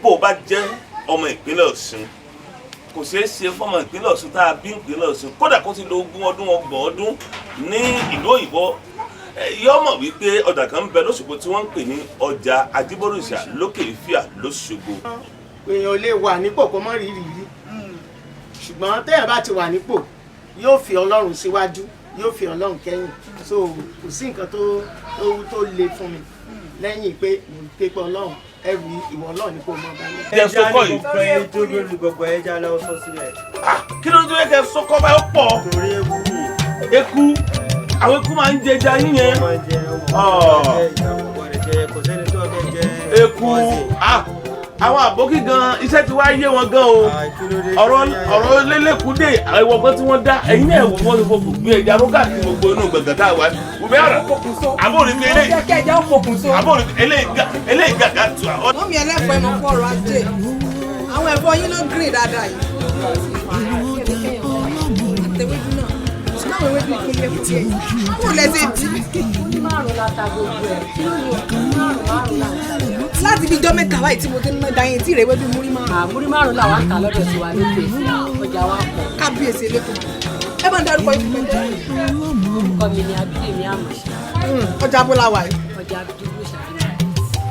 bó bá jẹ́ ọmọ ìpínlẹ̀ Ọ̀ṣun kò ṣeé ṣe fọmọ ìpínlẹ̀ Ọ̀ṣun tá a bí ìpínlẹ̀ Ọ̀ṣun kódà kó ti lo 20 ọdún 30 ọdún ní ìlú òyìnbó yóò mọ̀ wípé ọjà kan ń bẹ lóṣogbo tí wọ́n ń pè ní ọjà Ajiborisade lókè Ifíà lóṣogbo. èèyàn lè wà nípò kó mọ́ rírì rí ṣùgbọ́n téèyàn bá ti wà nípò yóò fi Ọlọ́run síwájú yóò fi Ọlọ́run kẹ́yìn so kò sí nǹkan tó le fún mi lẹ́yìn pé mo ké pé Ọlọ́run ẹrù ìwọ Ọlọ́run ní kò mọ bá mi. ẹ sọkọ yìí pé tó lórí gbogbo ẹja lọ sọ sílẹ̀. kí ló dé kẹ sọkọ bá yọ pọ̀. torí eku ni. eku àwọn eku máa ń jẹja yín yẹn. wọ́n máa ń jẹ ọmọ jẹ kò sẹ́ni tó ọbẹ̀ jẹ. eku àwọn àbókí gan iṣẹ́ ti wá yé wọn gan o ọ̀rọ̀ lélẹ́kùdé àwọn ìwọ̀gbọ́n tí wọ́n dá ẹ̀yin náà wò wọ́n ti fọkùn gbé ẹja rógà kí gbogbo inú gbọ̀ngàn tá a wá wùbí àrà àbórí fi eléyìí gàgà tù àwọn. wọ́n mi ẹlẹ́fọ̀ọ́ ẹ̀mọ́ fún ọ̀rọ̀ ajé àwọn ẹ̀fọ́ yín ló green dáadáa yìí. àtẹ̀wéjú náà ṣùgbọ́n àwọn ewédú ìpínlẹ̀ Èkìtì ẹ̀ kò lẹ́sẹ̀ dì. márùn láta gbogbo ẹ̀ kí ló ní márùn láti bí jọ́ mẹ́ta báyìí tí mo ti ń ná dayin tí ìrẹ́wé bí múrí márùn. múrí márùn làwọn ń ta lọ́dọ̀ sí wa lókè ọjà wa pọ̀. kábíyèsí elékùn ẹ máa ń darúkọ ikú mẹ́jọ. orúkọ mi ni Abídèmí Àmọ̀ṣe. ọjà abúlá wa yìí. ọjà Ajiborisade.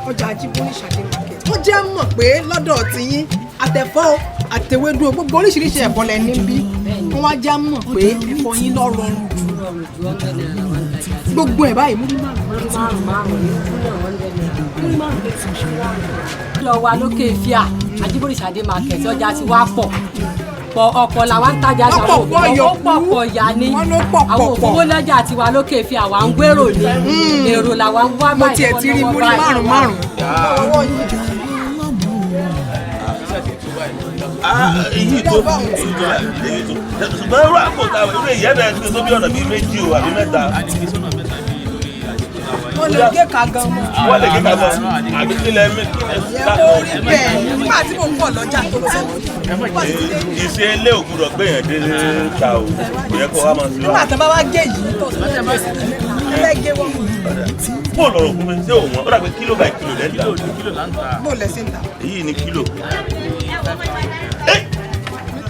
ọjà Ajiborisade market. ó jẹ́ mọ̀ pé lọ́dọ̀ tiyín àtẹ̀fọ́ àtẹ̀wédú gbogbo oríṣiríṣi ẹ̀fọ́ lẹ níbí wọ́n wá já mọ̀ pé ẹ̀fọ́ yín lọ́ rọrùn jù. gbogbo ẹ̀ báyìí múrí márùn. lọ wa lókè Ifíà Ajiborisade market ọjà ti wá pọ̀ ọ̀pọ̀ làwọn ń tajà àwọn ọ̀pọ̀ yà ni àwọn òfowó lọ́jà ti wà lókè Ifíà àwa ń gbèrò ní èrò làwọn ń wá báyìí. mo tiẹ̀ ti rí múrí márùn. èyí tó ṣùgbọ́n irú àpòtà irú ìyẹn náà ti tó bí ọ̀nà bíi 2 o àbí 3. wọ́n lè gé ka gan mọ́. wọ́n lè gé ka gan àbí kílẹ̀ mi. orí bẹ́ẹ̀ nígbà tí mo ń bọ̀ lọ́jà tó sọ. ìṣe ilé ògùrọ̀ gbẹ̀yàn dé ta o kò yẹ kó wá máa ṣe wá. nígbà tó bá wá gé yìí tó sọ ẹ gé wọ́n. bó lọ̀rọ̀ fún mi ṣé òun ó dàgbé kílò báyìí kílò lẹ́ńtà. bó lẹ sí ń ta. èyí ni kílò.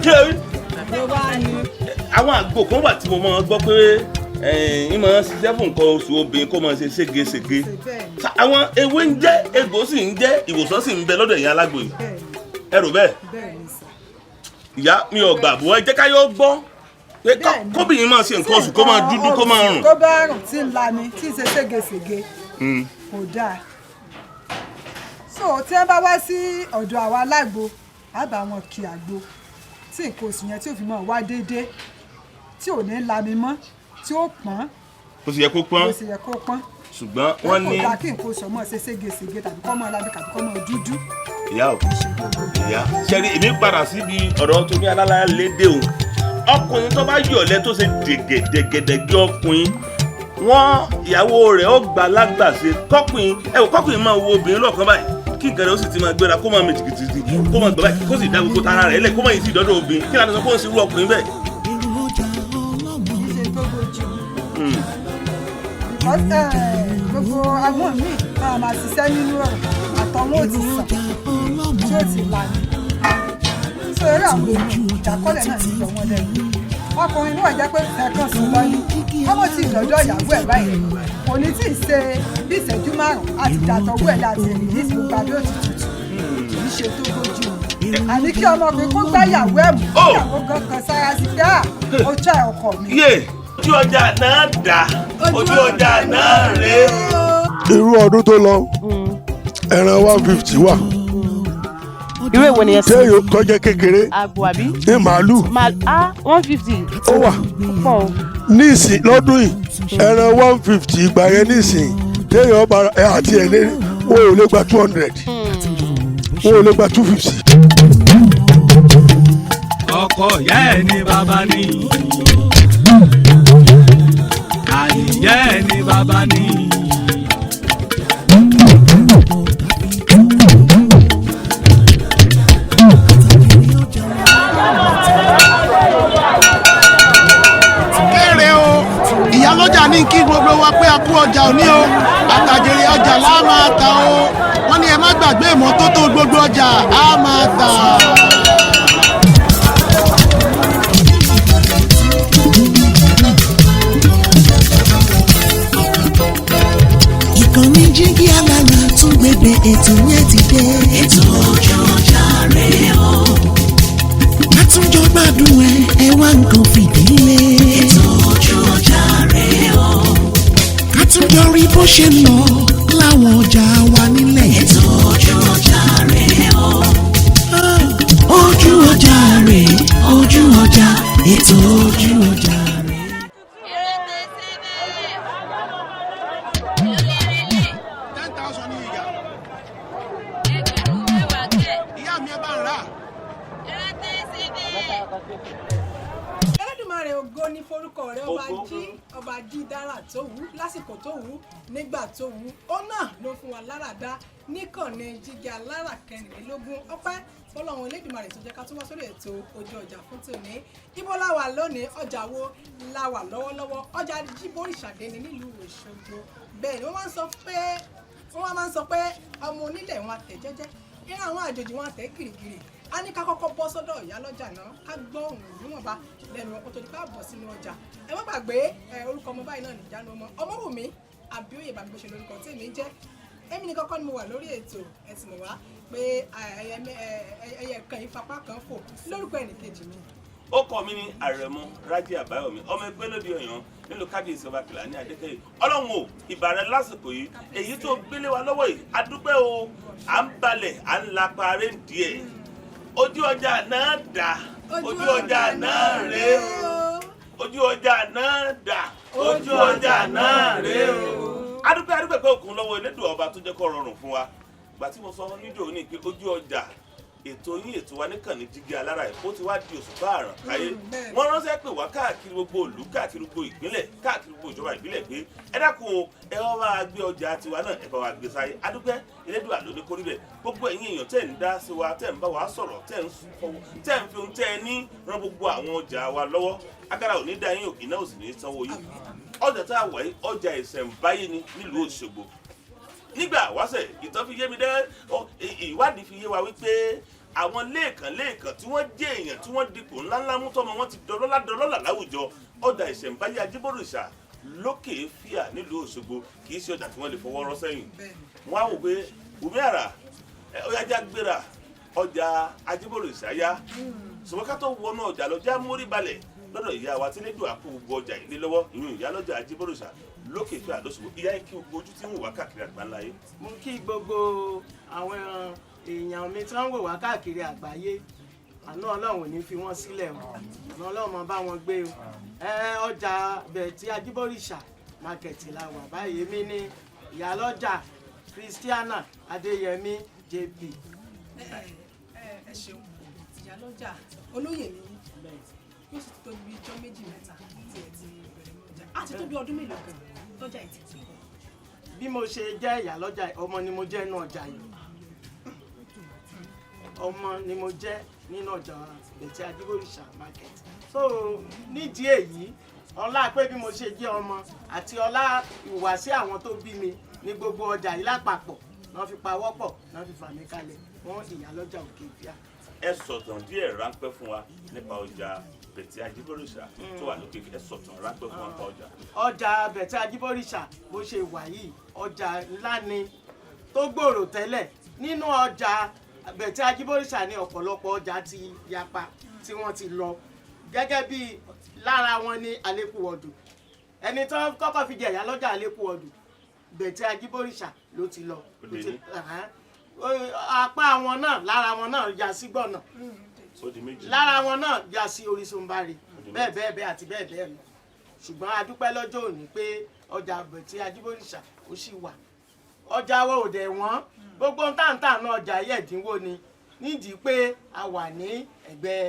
kí ló rí. àwọn àgbo kan wà tí mo máa gbọ́ pé ìmọ̀ ṣiṣẹ́ fún nǹkan oṣù obìnrin kó máa ṣe ségesège àwọn ewé ń jẹ́ egbò sì ń jẹ́ ìwòsàn sì ń bẹ lọ́dọ̀ ìyá alágbo yìí ẹ rò bẹ́ẹ̀ ìyá mi ò gbàgbọ́ ẹ jẹ́ ká yọ gbọ́ pé kóbìnrin máa ṣe nǹkan oṣù kó máa dúdú kó máa rùn. tó bá rùn tí ń lami tí ń ṣe ségesège kò dáa so tí wọ́n bá wá sí ọ̀dọ̀ àwa alágbo á bá wọn kí àgbo tí nǹkan oṣù yẹn tí ò fi máa wá déédéé tí ò ní lami mọ́ tí ó pọ́n. ó sì yẹ kó pọ́n. ó sì yẹ kó pọ́n. ṣùgbọ́n wọ́n ní. kò dáa kí nǹkan oṣù ọmọ ṣe ségesège tàbí kọ́ mọ́ labi tàbí kọ́ mọ́ dúdú. ìyá ò ìyá ṣẹ́rí èmi padà síbi ọ̀rọ̀ tó ní alálàá lédè o ọkùnrin tó bá yọ̀lẹ́ tó ṣe dẹ̀gẹ̀dẹ̀gẹ̀ ọkùnrin wọ́n ìyàwó rẹ̀ ó gbà lágbàṣe kọ́kùnrin máa wo obìnrin lọ́kàn báyìí kí nǹkan rẹ̀ ó sì ti máa gbéra kó máa mi jìgìjìgì kó máa gbọ́ báyìí kó sì dá gbogbo tara rẹ̀ lẹ̀ kó máa yìí sí ìdọ́dọ̀ obìnrin kí láti sọ fún òṣèlú ọkùnrin bẹ́ẹ̀. gbogbo àwọn míì náà máa ṣiṣẹ́ nínú ọ̀rọ̀ àtọwọ́ ò ti sàn tí ó ti lànà so eré àwọn ìdákọ́lẹ̀ náà ti yọ wọn lẹ́nu ọkùnrin náà jẹ́ pé ẹ̀kan sùn lọ́yún ọmọ tí ìdọ̀dọ̀ ìyàwó ẹ̀ báyìí kò ní tí ì ṣe bí ìṣẹ́jú 5 àti ìdàtọ̀wọ́ ẹ̀ láti èyí tí gbogbo abẹ́ òtútù kì í ṣe tó bójú àní kí ọmọkùnrin kó gbá ìyàwó ẹ̀ mú ìyàwó gan kan sára sí pé ó já ọkọ mi. ojú ọjà náà dà ojú ọjà náà rèé. irú ọdún tó lọ ẹran 150 wà. irú èwo ni ẹ sọ. téèyàn tọ́jẹ́ kékeré. àgbò àbí. ní màálù. 150. ó wà. pọ̀ o. níìsín lọ́dún yìí ẹran 150 ìgbà yẹn níìsín téèyàn bá àti ẹ̀ lé wọn ò lè gba 200 wọn ò lè gba 250. ọkọ ìyá ẹ̀ ní bàbá ní àyè ẹ̀ ní bàbá ní. ìyálọ́jà ní kí gbogbo wa pé a kú ọjà òní o àtàjèrè ọjà la máa ta o wọ́n ní ẹ má gbà gbàgbé ìmọ́tótó gbogbo ọjà á máa tà. ìkànnì jígí alára tún gbèdé ètò yẹn ti dé. ètò ojú ọjà rèé o. àtúnjọ gbádùn ẹ wá nǹkan fìdílé. ètò ojú ọjà rèé o. àtúnjọ rí bó ṣe ń lọ láwọn ọjà wa nílẹ̀. ètò ojú ọjà rèé o. ojú ọjà rèé ojú ọjà ètò ojú ọjà. Ẹlẹ́dùmarè ògo ní forúkọ rẹ̀ ọba jí dára tó wù lásìkò tó wù nígbà tó wù ó náà ló fún wa lára dá níkànnì jíjẹ alára kẹrìnlélógún ọpẹ́ fọ́lọ́run Ẹlẹ́dùmarè tó jẹ́ ká tún wá sórí ètò ojú ọjà fún tòní. Ibo la wà lónìí, ọjà wo la wà lọ́wọ́lọ́wọ́, ọjà Ajiborisade ní nílùú Òṣogbo. Bẹ́ẹ̀ ni wọ́n máa ń sọ pé ọmọ onílẹ̀ wọn àtẹ̀ jẹ́jẹ́ ìran àwọn àjòjì wọn àtẹ̀ gìrìgìrì. A ní ká kọ́kọ́ bọ́ sọ́dọ̀ ìyá lọ́jà náà ká gbọ́ òun níwọ̀nba lẹ́nu ọkọ̀ tó di ká bọ̀ sínú ọjà. Ẹ má gbàgbé orúkọ ọmọ báyìí náà ní ìjánu Ọmọwùmí Abíóyè bàbá ìgbésẹ̀ lórúkọ tí èmi jẹ́. Èmi ní kọ́kọ́ ni mo wà lórí ètò ẹ̀sìn mọ̀ wá pé ẹyẹ kan ìfapá kan fò lórúkọ ẹnìkejì mi. Ó kọ mi ní Àrẹ̀mú Rájí Àbáyọ̀mí ọmọ ẹgbẹ́ lóde Ọ̀yàn nílùú kábíyèsí ọba Kìlání Adékẹ́yẹ. Ọlọ́run o ìbàrẹ̀ lásìkò yìí èyí tó gbélé wa lọ́wọ́ yìí adúpẹ́ o à ń balẹ̀ à ń lapa aré díẹ̀ ojú ọjà náà dà ojú ọjà náà rèé o ojú ọjà náà dà ojú ọjà náà rèé o. adúpẹ́ pé òkun lọ́wọ́ Elédùà ọba tó jẹ́ kó rọrùn fún wa gbà tí mo sọ níjọ́ ní pé ojú ọjà ètò yín ètò wa níkànnì jígí alára ẹ̀ ó ti wá di òṣùpá àràn káyé wọ́n ránṣẹ́ pè wá káàkiri gbogbo ìlú káàkiri gbogbo ìpínlẹ̀ káàkiri gbogbo ìjọba ìbílẹ̀ pé ẹ dákun o ẹ wá wá gbé ọjà tiwa náà ẹ bá wa gbé sáyé adúpẹ́ Elédùà ló ní kórí bẹ̀ gbogbo ẹ̀yin èèyàn tẹ̀ ń dá sí wa tẹ̀ ń bá wa sọ̀rọ̀ tẹ̀ ń fi ohun tẹ́ ẹ ní ran gbogbo àwọn ọjà wa lọ́wọ́ agara ò ní dá yín òkè náà ò sì ní sanwó yín ọjà tá a wà yìí ọjà ìṣẹ̀ǹbáyé ni nílùú Òṣogbo nígbà wáṣẹ̀ ìtàn fi yé mi dẹ́ ìwádìí fi yé wa wípé àwọn lẹ́ẹ̀kan tí wọ́n jẹ́ èèyàn tí wọ́n dipò ńláńlá mú tọ́mọ wọn ti dọ́lọ́lá láwùjọ ọjà ìṣẹ̀ǹbáyé Ajíbòrìṣà lókè fíà nílùú Òṣogbo kì í ṣe ọjà tí wọ́n lè fọwọ́ rọ́ sẹ́yìn wọ́n á wò pé Wùmí Àrà ọyájá gbéra ọjà Ajíbòrìṣà yá ṣùgbọ́n ká tó wọnú ọjà lọ́jà mórí balẹ̀ lọ́dọ̀ ìyá wa tí Elédùà kó gbogbo ọjà ilé lọ́wọ́ ìyún ìyá lọ́jà Ajíbòrìṣà lókè fíà lóṣogbo ìyá kí gbogbo ojú tí ń wà káàkiri àgbáńlá yìí. mo kí gbogbo àwọn èèyàn mi tí wọ́n ń wò wá káàkiri àgbáyé àánú Ọlọ́run ò ní fi wọ́n sílẹ̀ o àánú Ọlọ́run máa bá wọn gbé o ọjà bẹ̀tì Ajíbòrìṣà market la wà báyìí èmi ní ìyálọ́jà Christiana Adéyẹmí JP. ẹ ṣeun ìyálọ́jà olóyè ni yóò sì tó bí ijọ́ méjì mẹ́ta tí ẹ ti bẹ̀rẹ̀ ní ọjà àti tó bí ọdún mélòó kan lọ́jà ìtìtì. bí mo ṣe jẹ́ ìyálọ́jà ọmọ ni mo jẹ́ nínú ọjà yìí ọmọ ni mo jẹ́ nínú ọjà bẹ̀tì Ajíbòrìṣà market. so nídìí èyí ọlá pé bí mo ṣe jẹ́ ọmọ àti ọlá ìhùwàsí àwọn tó bí mi ní gbogbo ọjà yìí lápapọ̀ náà fi pawọ́pọ̀ náà fi fà mí kalẹ̀ fún ìyálọ́jà Òkè Ìfíà. ẹ sọ̀tàn díẹ̀ ráńpẹ́ fún wa nípa ọjà bẹ̀tì Ajíbòrìṣà tó wà lókè ẹ sọ̀tàn ráńpẹ́ fún wa nípa ọjà. ọjà bẹ̀tì Ajíbòrìṣà bó ṣe wà yìí ọjà ńlá ni tó gbòòrò tẹ́lẹ̀ nínú ọjà bẹ̀tì Ajíbòrìṣà ní ọ̀pọ̀lọpọ̀ ọjà ti yapa tí wọ́n ti lọ gẹ́gẹ́ bí lára wọn ní Alékúwọdù ẹni tó kọ́kọ́ fi jẹ̀yà lọ́jà Alékúwọdù bẹ̀tì Ajíbòrìṣà ló ti lọ apá wọn náà lára wọn náà ya sí gbọ̀nà lára wọn náà ya sí Orísunbárì bẹ́ẹ̀ àti bẹ́ẹ̀ lọ ṣùgbọ́n a dúpẹ́ lọ́jọ́ òní pé ọjà bẹ̀tì Ajíbòrìṣà ó sì wà ọjà wo òdẹ̀ wọ́n gbogbo táǹtà náà ọjà yẹ̀dínwó ni nídìí pé a wà ní ẹ̀gbẹ́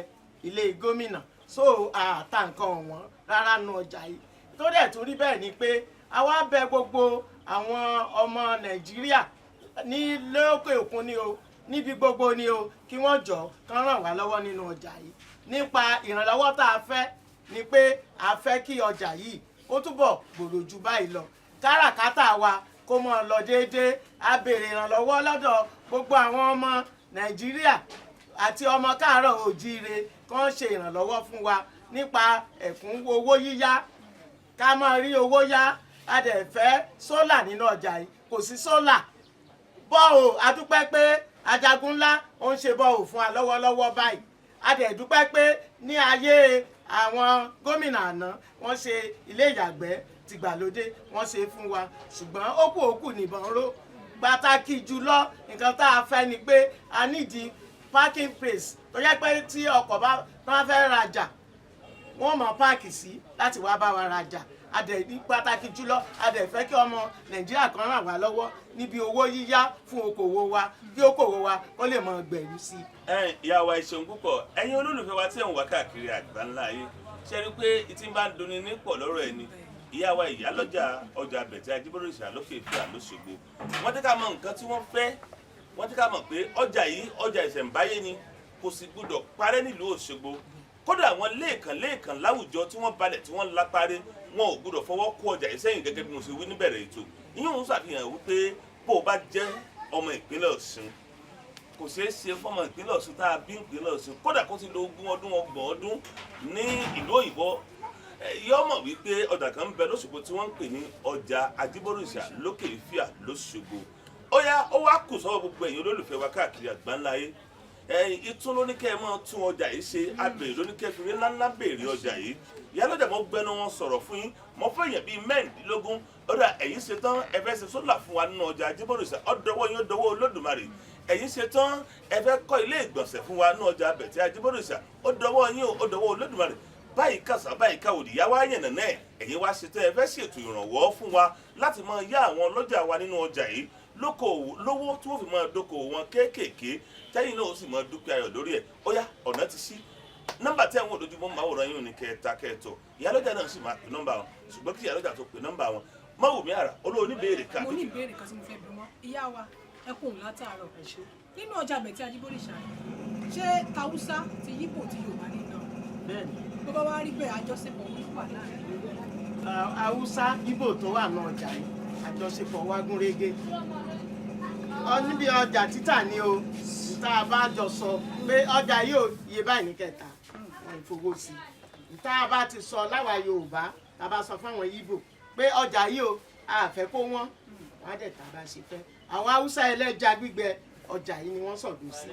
ilé gómìnà so àtà nǹkan ọ̀wọ́n rárá nu ọjà yìí tó dẹ̀ tún rí bẹ́ẹ̀ ni pé a wá bẹ̀ gbogbo àwọn ọmọ Nàìjíríà ní lókè òkun ni o níbi gbogbo ni o kí wọ́n jọ kán ràn wá lọ́wọ́ nínú ọjà yìí nípa ìrànlọ́wọ́ tá a fẹ́ ni pé a fẹ́ kí ọjà yìí kó túbọ̀ gbòòrò jù báyìí lọ káràkátà wa kó mọ̀ lọ déédéé a béèrè ìrànlọ́wọ́ lọ́dọ̀ gbogbo àwọn ọmọ Nàìjíríà àti ọmọ káàárọ̀ òjíire kán ṣe ìrànlọ́wọ́ fún wa nípa ẹ̀kúnwó owó yíyá ká máa rí owó yá a dẹ̀ fẹ́ sólà nínú ọjà yìí kò sí sólà bọ́ọ̀ a dúpẹ́ pé Ajagun ńlá ó ń ṣe bọ́ọ̀ fún wa lọ́wọ́lọ́wọ́ báyìí a dẹ̀ dúpẹ́ pé ní ayé àwọn gómìnà àná wọ́n ṣe ilé ìyàgbẹ́ tìgbàlódé wọ́n ṣe fún wa ṣùgbọ́n ókù nìbọn ró pàtàkì jùlọ nǹkan tá a fẹ́ ni pé a nídìí parking place tó yẹ pé tí ọkọ̀ bá fẹ́ rajà wọ́n mọ̀ páàkì sí láti wá bá wa rajà a dẹ̀ ní pàtàkì jùlọ a dẹ̀ fẹ́ kí ọmọ Nàìjíríà kan ràn wá lọ́wọ́ níbi owó yíyá fún okòwò wa kí okòwò wa kó lè mọ gbèrú sí i. ìyá wa ẹ ṣeun púpọ̀ ẹ̀yin olólùfẹ́ wa tí ẹ̀ ń wá káàkiri àgbáńlá ayé ṣe rí pé ìtì bá ń dunni nípọ̀ lọ́rọ̀ ẹni ìyá wa ìyálọ́jà ọjà àbẹ̀tẹ̀ Ajíbóríṣà lókè Ìfẹ́ l'Óṣogbo wọ́n ti ká mọ nǹkan tí wọ́n fẹ́ wọ́n ti ká mọ̀ pé ọjà yìí ọjà ìṣẹ̀ǹbáyé ni kò sì gbọdọ̀ parẹ́ nílùú Òṣogbo kódà àwọn lẹ́ẹ̀kan láwùjọ tí wọ́n balẹ̀ tí wọ́n lápárẹ́ wọn ò gbọdọ̀ fọwọ́ kó ọjà yìí sẹ́yìn gẹ́gẹ́ bí mo ṣe wí níbẹ̀rẹ̀ ètò ìyẹn òun ṣàfihàn wípé bó o bá jẹ́ ọmọ ìpínlẹ̀ Ọ̀ṣun kò ṣeé ṣe fọmọ ìpínlẹ̀ Ọ̀ṣun tá a bí ìpínlẹ̀ Ọ̀ṣun kódà kó ti lo 20 ọdún 30 ọdún ní ìlú òyìnbó yóò mọ̀ wípé ọjà kan ń bẹ l'Óṣogbo tí wọ́n ń pè ní ọjà Ajíbóríṣà lókè Ìfẹ́ l'Óṣogbo ó wá kù sọ́wọ́ gbogbo ẹ̀yin olólùfẹ́ wa káàkiri àgbáńlá ayé ìtún ló ní kẹ́ ẹ máa tún ọjà yìí ṣe abèrè ló ní kẹ́ ẹ fi rí ńláńlá béèrè ọjà yìí ìyálọ́jà mo gbẹnu wọn sọ̀rọ̀ fún yín mo fẹ́ yẹn bíi mẹ́rìndínlógún ọ̀dà ẹ̀yin ṣe tán ẹ fẹ́ ṣe sólà fún wa nínú ọjà Ajíbóríṣà ọ̀dọ́wọ́ yín ọ̀dọ́wọ́ Olódùmarè ẹ̀yin ṣe tán ẹ fẹ́ kọ́ ilé ìgbọ̀nsẹ̀ fún wa nínú ọjà àbẹ̀tẹ̀ Ajíbóríṣà ọ̀dọ́wọ́ yín ọ̀dọ́wọ́ Olódùmarè báyìí kàṣà báyìí káwòdì yá wá yànnà náà ẹ̀yin wá ṣe tán ẹ fẹ́ ṣètò ìrànwọ́ fún wa láti máa yá àwọn ọlọ́jà wa nínú ọjà yìí lówó tí wọ́n fi máa dókòwò wọn kéékèèké tẹ́yìn náà ó sì máa dúpẹ́ ayọ̀ lórí ẹ̀ ó yá ọ̀nà ti ṣí nọ́mbà tí àwọn òdòdúmọ̀ máa wòran yín ní kẹta kẹtọ̀ ìyálọ́jà náà sì máa pè nọ́mbà wọn ṣùgbọ́n kí ìyálọ́jà tó pè nọ́mbà wọn Máwùmí Àrà olóòní béèrè ká. mo ní ìbéèrè kan tí mo fẹ́ bí wọn ìyá wa ẹ kún un látàárọ̀ nínú ọjà àbẹ̀tẹ̀ Ajíbóríṣà ṣé tàwùsá ti yíbò ti Yorùbá nínú bó bá wá rí bẹ́ẹ̀ àjọṣepọ̀ wọn wà láàrin. Haúsá Ìgbò tó wà ní ọjà yìí àjọṣepọ̀ wa gún régé níbi ọjà títà ni o tá a bá jọ sọ pé ọjà yìí ò iye báyìí ní kẹta wọn ìfowó sí tá a bá ti sọ láwa Yorùbá tá a bá sọ fáwọn Ìgbò pé ọjà yìí ò a fẹ́ kó wọ́n wọ́n á dẹ̀ tá a bá ṣe fẹ́ àwọn Haúsá ẹlẹ́ja gbígbẹ ọjà yìí ni wọ́n sọ̀dọ̀ sí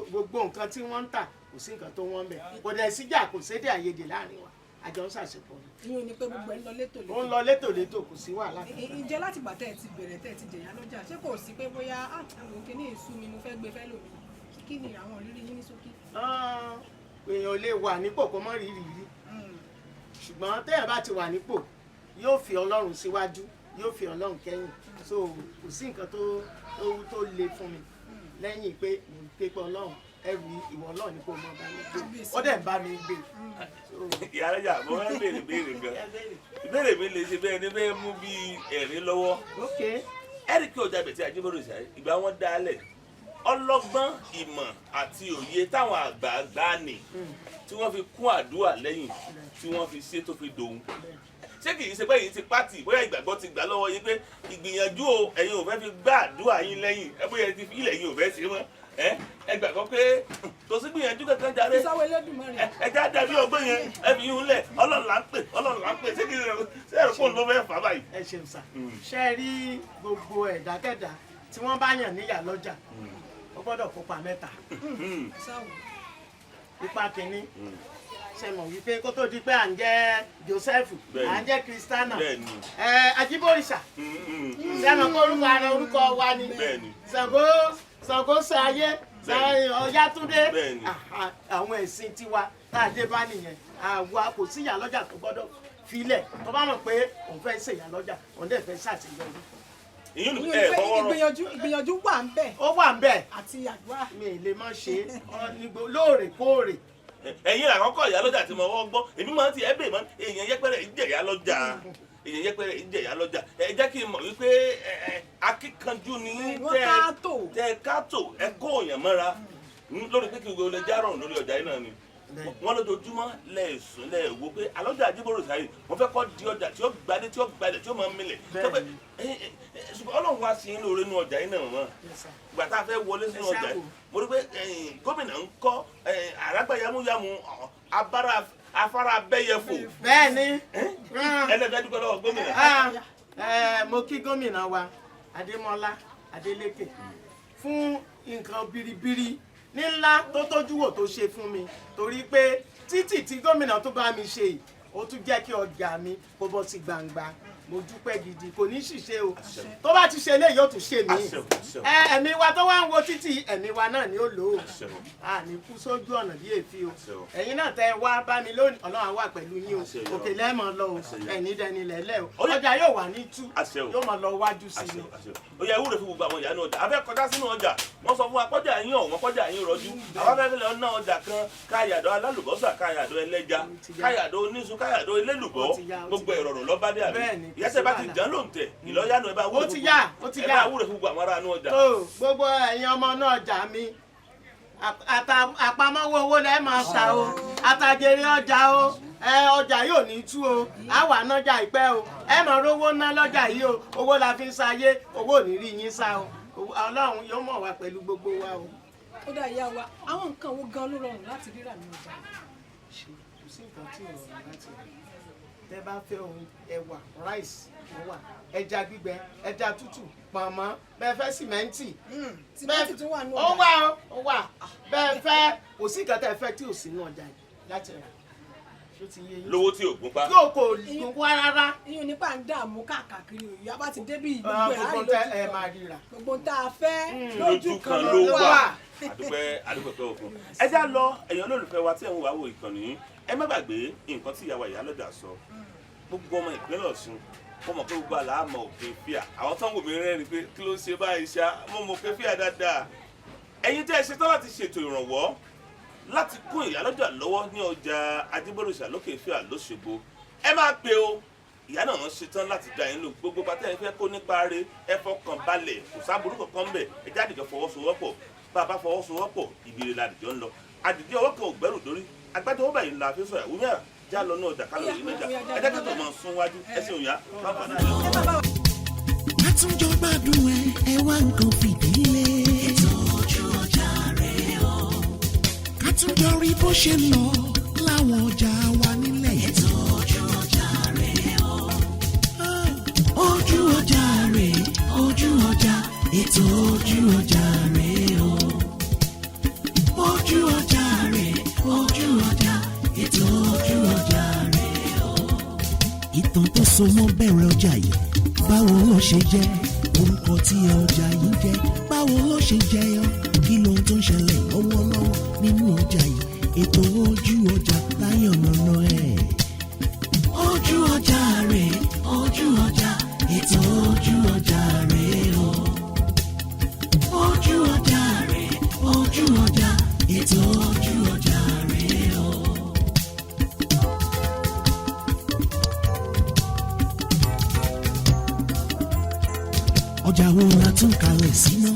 gbogbo nǹkan tí wọ́n ń tà kò sí nǹkan tó wọ́n bẹ̀ kò dẹ̀ síjà kò sédè àyèdè láàrin wa àjọ ń ṣàṣepọ̀ ni. ìyẹn ni pé gbogbo ẹ̀ ń lọ létòlétò. ó ń lọ létòlétò kò sí wàhálà. ǹjẹ́ láti gbà tẹ́ ẹ ti bẹ̀rẹ̀ tẹ́ ẹ ti jẹ̀yà lọ́jà ṣé kò sí pé bóyá àwọn kìíní ìsú mi mo fẹ́ gbé fẹ́ lò kí ni àwọn ìrírí yín ní ṣókí. èèyàn lè wà nípò kó mọ́ rírì rí ṣùgbọ́n téèyàn bá ti wà nípò yóò fi Ọlọ́run síwájú yóò fi Ọlọ́run kẹ́yìn so kò sí nǹkan tó le fún mi lẹ́yìn pé mo ń ké pé Ọlọ́run ẹrù ìwọ náà ni kò mọ bá mi gbé ó dẹ̀ ń bá mi gbé. ìyálẹ́jà mo máa ń béèrè gan ìbéèrè mi lè ṣe bẹ́ẹ̀ ni bẹ́ẹ̀ mú bí ẹ̀rín lọ́wọ́ ẹ̀rí kí ọjà àbẹ̀tẹ̀ Ajíbóríṣà ìgbà wọn dálẹ̀ ọlọ́gbọ́n ìmọ̀ àti òye táwọn àgbààgbà ní tí wọ́n fi kún àdúrà lẹ́yìn tí wọ́n fi ṣe tó fi dòun ṣé kì í ṣe pé yìí ti pátì bóyá ìgbàgbọ́ ti gbà lọ́wọ́ yín pé ìgbìyànjú o ẹ̀yin ò fẹ́ fi gbá àdúrà yín lẹ́yìn ẹ bóyá ti fi ilẹ̀ yín ò fẹ́ ṣe mọ́ ẹ gbàgbọ́ pé kò sí gbìyànjú kankan jáde ẹ já dàbí ọgbọ́n yẹn ẹ fi yún lẹ̀ Ọlọ́run là ń pè ṣé kì í ṣe ẹ̀rọ fóònù ló fẹ́ fà báyìí. ẹ ṣeun sà ṣe rí gbogbo ẹ̀dákẹ́dá tí wọ́n bá yàn níyà lọ́jà ó gbọ́dọ̀ kópa mẹ́ta ipa kìíní ṣe mọ̀ wípé kó tó di pé à ń jẹ́ Joseph à ń jẹ́ Christiana Ajíbóríṣà sẹ́nu kórúkọ ara orúkọ wa ni Ṣàngó ṣe ayé Ọ̀yátúndé àwọn ẹ̀sìn tiwa tá a dé bá nìyẹn àwa kò sí ìyá lọ́jà tó gbọ́dọ̀ filẹ̀ tó bá mọ̀ pé òun fẹ́ ṣe ìyá lọ́jà òun dẹ̀ fẹ́ ṣàṣeyọrí. ìgbìyànjú wà ń bẹ̀. ó wà ń bẹ̀. àti àdúrà. mi ì lè má ṣe lóòrèkóòrè. ẹ̀yin àkọ́kọ́ ìyá lọ́jà tí mo wọ́ gbọ́ èmi máa ń ti ẹ̀bẹ̀ mọ́ èèyàn yẹpẹrẹ ìjẹ̀yà lọ́jà èèyàn yẹpẹrẹ ìjẹ̀yà lọ́jà ẹ jẹ́ kí n mọ̀ wípé akíkanjú ni tẹ́ káàtó ẹ kó òyàn mọ́ra lórí pé kí n gbé olè járọ̀rùn lórí ọjà yìí náà ni. wọ́n lójoojúmọ́ lẹ́ẹ̀sùn lẹ́ẹ̀wò pé alọ́jà Ajiborisade wọ́n fẹ́ kọ́ di ọjà tí ó gbadé tí ó gbalẹ̀ tí ó máa milẹ̀ ṣùgbọ́n Ọlọ́run wá sí lóore inú ọjà yìí náà wọ́n ìgbà tá a fẹ́ wọlé sínú ọjà yìí mo rí pé gómìnà ń kọ́ àràgbà yamuyamu afárá abẹ́yẹfò. bẹ́ẹ̀ni ẹlẹ́dàá dúpẹ́ lọ́wọ́ gómìnà. mo kí gómìnà wa Adémọ́lá Adélékè fún nǹkan biribiri nílá tó tójú wò tó ṣe fún mi torí pé títì tí gómìnà tó bá mi ṣe yìí ó tún jẹ́ kí ọjà mi kó bọ́ sí gbangba mo dúpẹ́ gidi kò ní ṣìṣe o tó bá ti ṣe eléyìí ó tún ṣe mí ẹ̀mí wa tó wá ń wo títì ẹ̀mí wa náà ni ó lò ó àní kú sójú ọ̀nà bí èéfì o ẹ̀yin náà tẹ́ wá bá mi lónìí Ọlọ́run wà pẹ̀lú yín o òkè lẹ́mọ̀ lọ o ẹ̀ní dẹni lẹ́lẹ́ o ọjà yóò wà ní tú yóò máa lọ wájú sí i. ó yẹ ìwúre fún gbogbo àwọn ìyá náà ọjà abẹ́ kọjá sínú ọjà wọ́n sọ fún wa kọjá yín ọ̀wọ́n kọjá yín rọjú àwọn afẹ́fẹ́ lọ ná ọjà kan káyàdọ́ alálùbọ́sà káyàdọ́ ẹlẹ́ja káyàdọ́ oníṣu káyàdọ́ elélùbọ́ gbogbo ìrọ̀rùn lọ́ba dé àbí ìyẹ́sẹ̀ bá ti jàn ló ń tẹ̀ ìlọ́yànú ẹ bá wúre fún gbogbo àwọn ará inú ọjà. gbogbo ẹ̀yin ọmọ náà ọjà mi àpamọ́wọ́ owó lẹ́ẹ̀ máa ta o àtàjèrè ọjà o ọjà yóò ní tú o àwa nájà ìpẹ́ o ẹ mọ̀ rówó ná lọ́jà yìí o owó la fi ń sayé owó ò ní rí yín sá o Ọlọ́run yóò mọ̀ wá pẹ̀lú gbogbo wa o. ó dá ìyá wa àwọn nǹkan wo gan ló rọrùn láti rírà ní ọjà. kò sí nǹkan tí ò rọrùn láti rà tẹ́ bá fẹ́ ohun ẹ̀wà ráìsì wà ẹja gbígbẹ ẹja tútù pọ̀nmọ́ bẹ́ẹ̀ fẹ́ sìmẹ́ǹtì sìmẹ́ǹtì tún wà ní ọjà. ó wà ó wà bẹ́ẹ̀ fẹ́ kò sí nǹkan tẹ́ fẹ́ tí ò sí ní ọjà yìí láti rà. lówó tí ò gún pa. yóò kò gún pa rárá. iyùn nípa ń dààmú káàkiri òyìnbá bá ti débí ìlú gbogbo tẹ ẹ máa ríra. gbogbo tá a fẹ́ lójú kan ló wà. àdúpẹ́ òkun. ẹ já lọ ẹ̀yin olólùfẹ́ wa tí ẹ̀ ń wá wo ìkànnì ẹ má gbàgbé nǹkan tí ìyàwó Ìyálọ́jà sọ gbogbo ọmọ ìpínlẹ̀ Ọ̀ṣun wọ́n mọ̀ pé gbogbo àlàámọ̀ òkè fíà àwọn tó ń wò mí rẹ́rìn pé kí ló ń ṣe báyìí ṣá mo mọ̀ òkè fíà dáadáa ẹ̀yin tẹ́ ẹ ṣetán láti ṣètò ìrànwọ́ láti kún Ìyálọ́jà lọ́wọ́ ní ọjà Ajiborisade lókè fíà lóṣogbo ẹ máa pe o ìyá náà wọ́n ṣetán láti dá yín lò gbogbo pátá ẹ fẹ́ kó nípa rẹ̀ ẹ fọkàn balẹ̀ kò sábúrú kankan bẹ̀ ẹ jáde jọ fọwọ́sowọ́pọ̀ bá a bá fọwọ́sowọ́pọ̀ ìbéèrè ládìjọ́ ń lọ àdìjọ́ ọwọ́ kan ò gbẹ́rù dórí agbájọ́ ọwọ́ báyìí ńlá fi sọ ìwúyà já lọ náà ọjà kálọ̀ yìí lọ́jà ẹ jẹ́ kí tó máa sún wájú ẹ sì òyà bàbá náà. látúnjọ gbádùn ẹ wá nǹkan fìdílé. ètò ojú ọjà rẹ̀ o. kátúnjọ rí bó ṣe lọ láwọn ọjà wa nílẹ̀. ètò ojú ọjà rẹ̀ o. ojú ọjà rẹ̀ ojú ọjà ètò ojú ọjà rẹ̀ o. ojú ọjà rẹ̀ ojú ọjà ètò ojú ọjà rẹ̀ o. ìtàn tó so mọ́ bẹ̀rẹ̀ ọjà yìí báwo ló ṣe jẹ́ orúkọ tí ọjà yìí jẹ́ báwo ló ṣe jẹyọ kí ló tó ń ṣẹlẹ̀ lọ́wọ́lọ́wọ́ nínú ọjà yìí ètò ojú ọjà láyọ̀nàna ẹ̀. ojú ọjà rẹ̀ ojú ọjà ètò ojú ọjà rẹ̀ o. ojú ọjà rẹ̀ ojú ọjà ètò ojú ọjà rẹ̀ o. ọjà wo la tún kalẹ̀ síná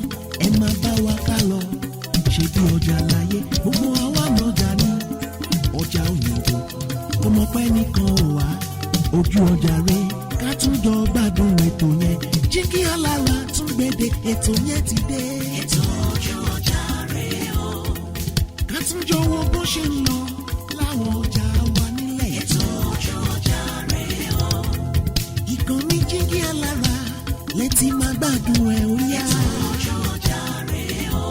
ẹ máa bá wa ká lọ ṣe bí ọjà láyé gbogbo àwa lọ́jà ní ọjà òyìnbó ọmọ pẹ́ nìkan ò wá ojú ọjà rẹ̀ ká tún jọ gbádùn ètò yẹn jíkí alára tún gbèdé ètò yẹn ti dé. ètò ojú ọjà rẹ̀ o. ká tún jọ wo bó ṣe ń lọ láwọn ọjà wa nílẹ̀. ètò ojú ọjà rẹ̀ o. ìkànnì jíkí alára létí máa gbádùn ẹ̀ ó yá. ètò ojú ọjà rẹ̀ o.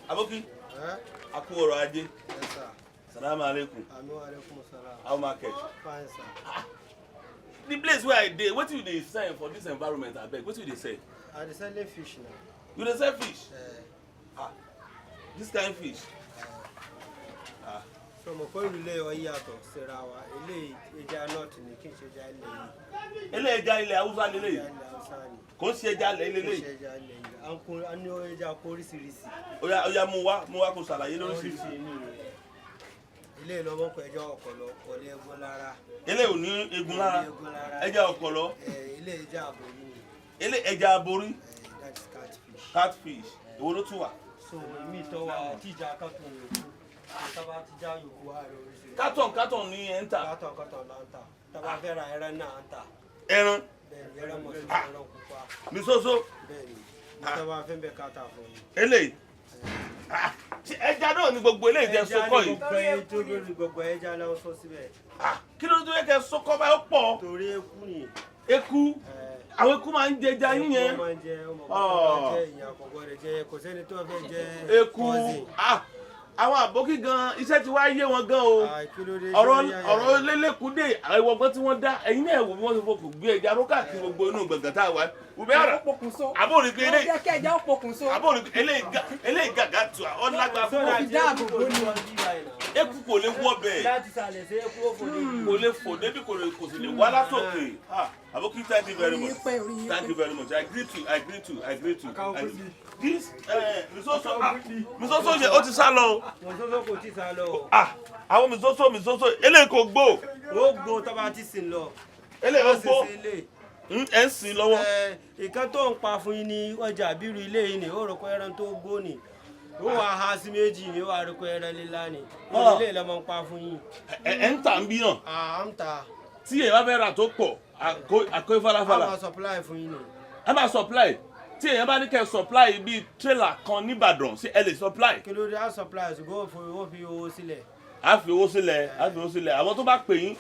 Aboki aku ọrọ̀ ajé salamu alaikum how market Fine, sir. the place where I dey wetin you dey sell for this environment abeg wetin you dey sell. I dey sell fish now. You dey sell fish. This kind fish. So mo kọ́ ìrùlé ọ yàtọ̀ síra wa ilé ẹja north ni kí n ṣe ẹja ilẹ̀ yìí. Ilé ẹja ilẹ̀ Haúsá lélẹ̀ yìí. Kò ń ṣe ẹja ilẹ̀ ilé yìí. A ní ẹja kó oríṣiríṣi. Oya mú wá kó ṣàlàyé lóríṣiríṣi. ilé ìlọ́mọ pẹ̀ ẹja ọ̀pọ̀lọ́ kò ní egun lára. ilé ò ní egun lára ẹja ọ̀pọ̀lọ́. ilé ẹja àbórí. ilé ẹja àbórí. that is catfish. catfish èwo ló tún wà. so èmi tó wà tíjà kátó yòókù tábà tíjà yòókù wà lórí. kátọ̀n ní ẹ̀ ń tà. kátọ̀n là ń tà tábà fẹ́ ra ẹran náà ń tà. ẹran. bẹ́ẹ̀ni ẹran mọ̀ sí ẹran pupa. mi soso. bẹ́ẹ̀ni tábà fẹ́ bẹ káta fún mi. eléyìí ẹja náà ni gbogbo eléyìí jẹ sọkọ yìí. gbogbo ẹja náà sọ síbẹ̀. kí ló tó yẹ kẹ sọkọ báyìí ó pọ̀. torí eku ni. eku àwọn eku máa ń jẹ ẹja yín yẹn. eku máa ń jẹ ọmọ kọkọ jẹ ìyàn kọkọ rẹ jẹ kò sẹ́ni tó fẹ́ jẹ. eku àwọn àbókí gan iṣẹ́ ti wá yé wọn gan o ọ̀rọ̀ lélẹ́kùdé àwọn ọgbọ́n tí wọ́n dá ẹ̀yin náà wò bí wọ́n ti fọkù gbé ẹja ró káàkiri gbogbo inú gbọ̀ngàn tá a wá òbí ara àbórí pé eléyìí gàgà tù ọ lágbá fún ọ eku kò lè wọ bẹ́ẹ̀ kò lè fò débi kò sì lè wá látòkè àbókí thank you very much I greet you this misoso yẹ ó ti sá lọ o. misoso kò tí sá lọ o. àwọn misoso eléyìí kò gbó. ó gbó tọ́ba ti sìn lọ. eléyìí ó gbó ẹ̀ ń sìn lọ́wọ́. ìkan tó ń pa fún yín ní ọjà bírú ilé yìí ni ó rò pé ẹran tó gbó ni ó wà á sí méjì ni ó wà rò pé ẹran lílá ni ó lè lọ́mọ ń pa fún yín. ẹ̀ ń tà ń bí náà. à ń tà. tí èèyàn bá fẹ́ rà tó pọ̀ àkóyè falafala. a máa supply fún yín ni. a máa supply tí èèyàn bá ní kẹ́ supply bíi trailer kan nìbàdàn sí ẹ lè supply. kí ló dé á supply ṣùgbọ́n ó fi owó sílẹ̀. a fi owó sílẹ̀ àwọn tó bá pè yín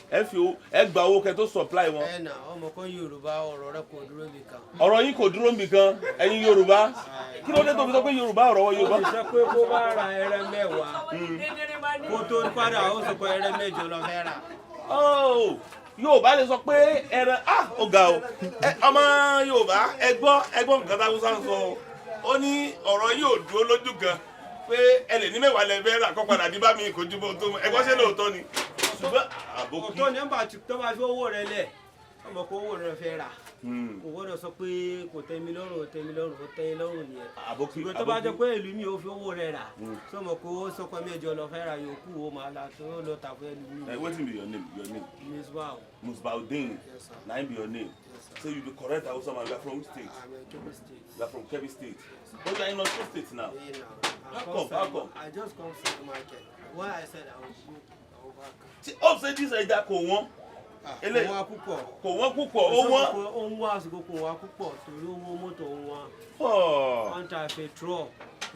ẹ gba owó kẹ́ tó supply wọn. ẹ nà ọmọ kan Yorùbá ọ̀rọ̀ rẹ kò dúró níbi kan. ọ̀rọ̀ yín kò dúró níbi kan ẹ̀yin Yorùbá kí ló dé tó fi sọ pé Yorùbá ọ̀rọ̀ wọn Yorùbá. ó ti sọ pé kó bá ra ẹrẹ mẹ́wàá kó tó padà ó sọ pé ẹrẹ mẹ́jọ lọ fẹ́ rà. Yorùbá lè sọ pé ẹran ó ga o ọmọ Yorùbá ẹgbọ́n nǹkan táwọn sá ń sọ ó ní ọ̀rọ̀ yóò dúró lójú kan pé ẹ lè ní mẹ́wàá lẹ fẹ́ rà kọ́ padà ní bá mi kò ju bó tó ẹgbọ́n ṣe lóòótọ́ ni ṣùgbọ́n àbókí. òótọ́ ni nígbà tó bá fi owó rẹ lẹ̀ ọmọ kó owó rẹ fẹ́ rà kò gbọ́dọ̀ sọ pé kò tẹ́ mi lọ́rùn ó tẹ́ yín lọ́rùn nìyẹn. ṣùgbọ́n tó bá jẹ́ pé ìlú mi ò fi owó rẹ rà sọmọ kó owó sọpọ mẹ́jọ lọ fẹ́ rà yòókù ó máa la tó lọ tà fún ìlú mi. wetin be your name? Musbaudeen na im be your name. So you be correct Hausa man, you are from which state? I'm in Kebbi State. You are from Kebbi State. But you are in Osun State now. How come? I just come from the market. When I said I would go, I will back. See, say this ẹja kò wọ́n. Kò wọ́n púpọ̀ ó wọ́n. Ó ń wá àsìkò kò wá púpọ̀ torí owó mọ́tò ń wá. One time petrol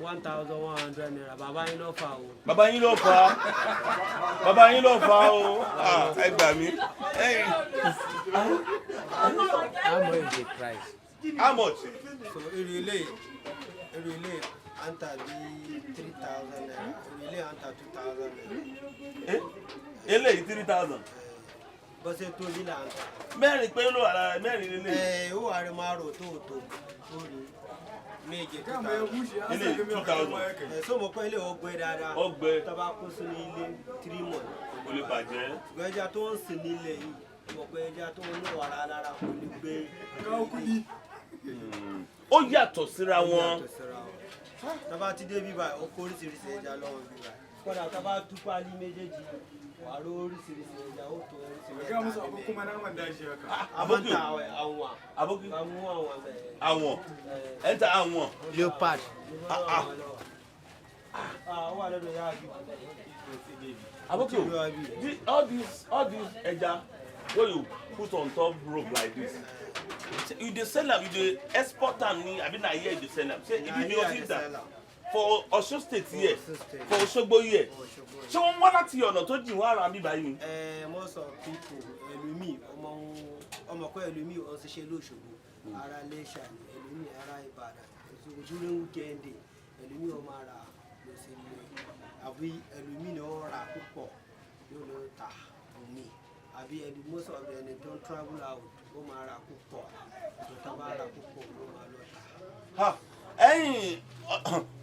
1,100 naira. Bàbá yín ló fà o. Bàbá yín ló fà o. Ẹ gbà mí. How much is the price? How much? So èrè ilé anta bí 3,000 naira. Èrè ilé anta 2,000 naira. Eléyìí 3,000. Bọ́sẹ̀ tó lílà anta. Mẹ́rin pé ló wà lára mẹ́rin lélẹ̀. Ó wà rí márùn tó ó rí méje 2,000. Ilé 2,000. Sọ́mọ pé ilé ọgbẹ́ dáadáa. Ọgbẹ́. Tọ́ba kó sínú ilé 3 months. Kò lè bàjẹ́. Ṣùgbọ́n ẹja tó ń sìn nílẹ̀ yìí mọ̀ pé ẹja tó ń ní wàrà lára kò lè gbé. Ó yàtọ̀ síra wọn. Tọ́ba ti dé bíbá ó kó oríṣiríṣi ẹja lọ́wọ́ bíbá. Kọ́dà tọ́ba tú pálí méjèèjì wà ló oríṣiríṣi ẹja ó tó oríṣiríṣi ẹja. Àbókí. Àwọn. Ẹ ta àwọn. Leopard. Aboki, all these ẹja wey you put on top rope like this, you dey sell am, you dey export am ni abi na here you dey sell am? Say ibi ni o ti da for Osun State here, for Osogbo here. Ṣé wọ́n wá láti ọ̀nà tó jìn wá ara mi báyìí ni? Most of people ẹlòmíì ọmọ kọ́ ẹlòmíì ó ń ṣiṣẹ́ lóṣogbo ara Iléṣà ẹlòmíì ara Ìbàdàn during weekend ẹlòmíì ó máa rà lọ́sẹ̀lẹ̀ àbí ẹlòmíì ni ó rà púpọ̀ yóò lọ tà omi àbí most of them don travel out ó máa rà púpọ̀ tó bá rà púpọ̀ ó máa lọ tà. Ẹ̀yin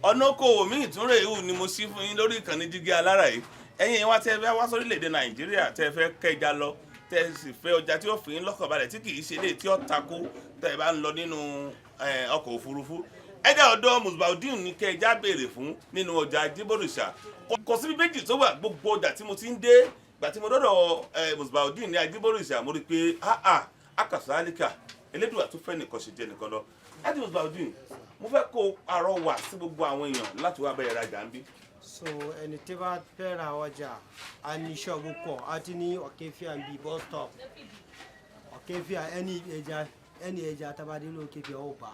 ọ̀nà okòwò míì tún rèé hù ni mo ṣí fún yín lórí ìkànnì Jígí Alára yìí. Ẹ̀yin wá tẹ́ fẹ́ wá sórílẹ̀-èdè Nàìjíríà tẹ́ fẹ́ kẹja lọ tẹ́ sì fẹ́ ọjà tí ó fi yín lọ́kàn balẹ̀ tí kì í ṣe léè tí ó takú tẹ́ bá ń lọ nínú ọkọ̀ òfurufú. ẹ̀dá ọ̀dọ́ Musbaudeen ní kẹ́ ẹja béèrè fún nínú ọjà Ajiborisa kò síbi méjì tó wà gbogbo ọjà tí mo ti ń dé ìgbà tí mo dọ́dọ̀ Musbaudeen ní Ajiborisa mo rí pé akàsálíkà elédùà tó fẹ́ nìkan ṣe jẹ́ nìkan lọ. láti Musbaudeen mo fẹ́ kó àrọwà sí gbogbo àwọn èèyàn láti wá bẹ̀rẹ̀ rajà ń bí. so ẹni tí bá fẹ́ ra ọjà a ní ṣọ́ọ̀bù pọ̀ a ti ní Ọ̀kẹ́fíà ń bí bus stop Ọ̀kẹ́fíà ẹni ẹja tabadé ló Ọ̀kẹ́fíà ó bá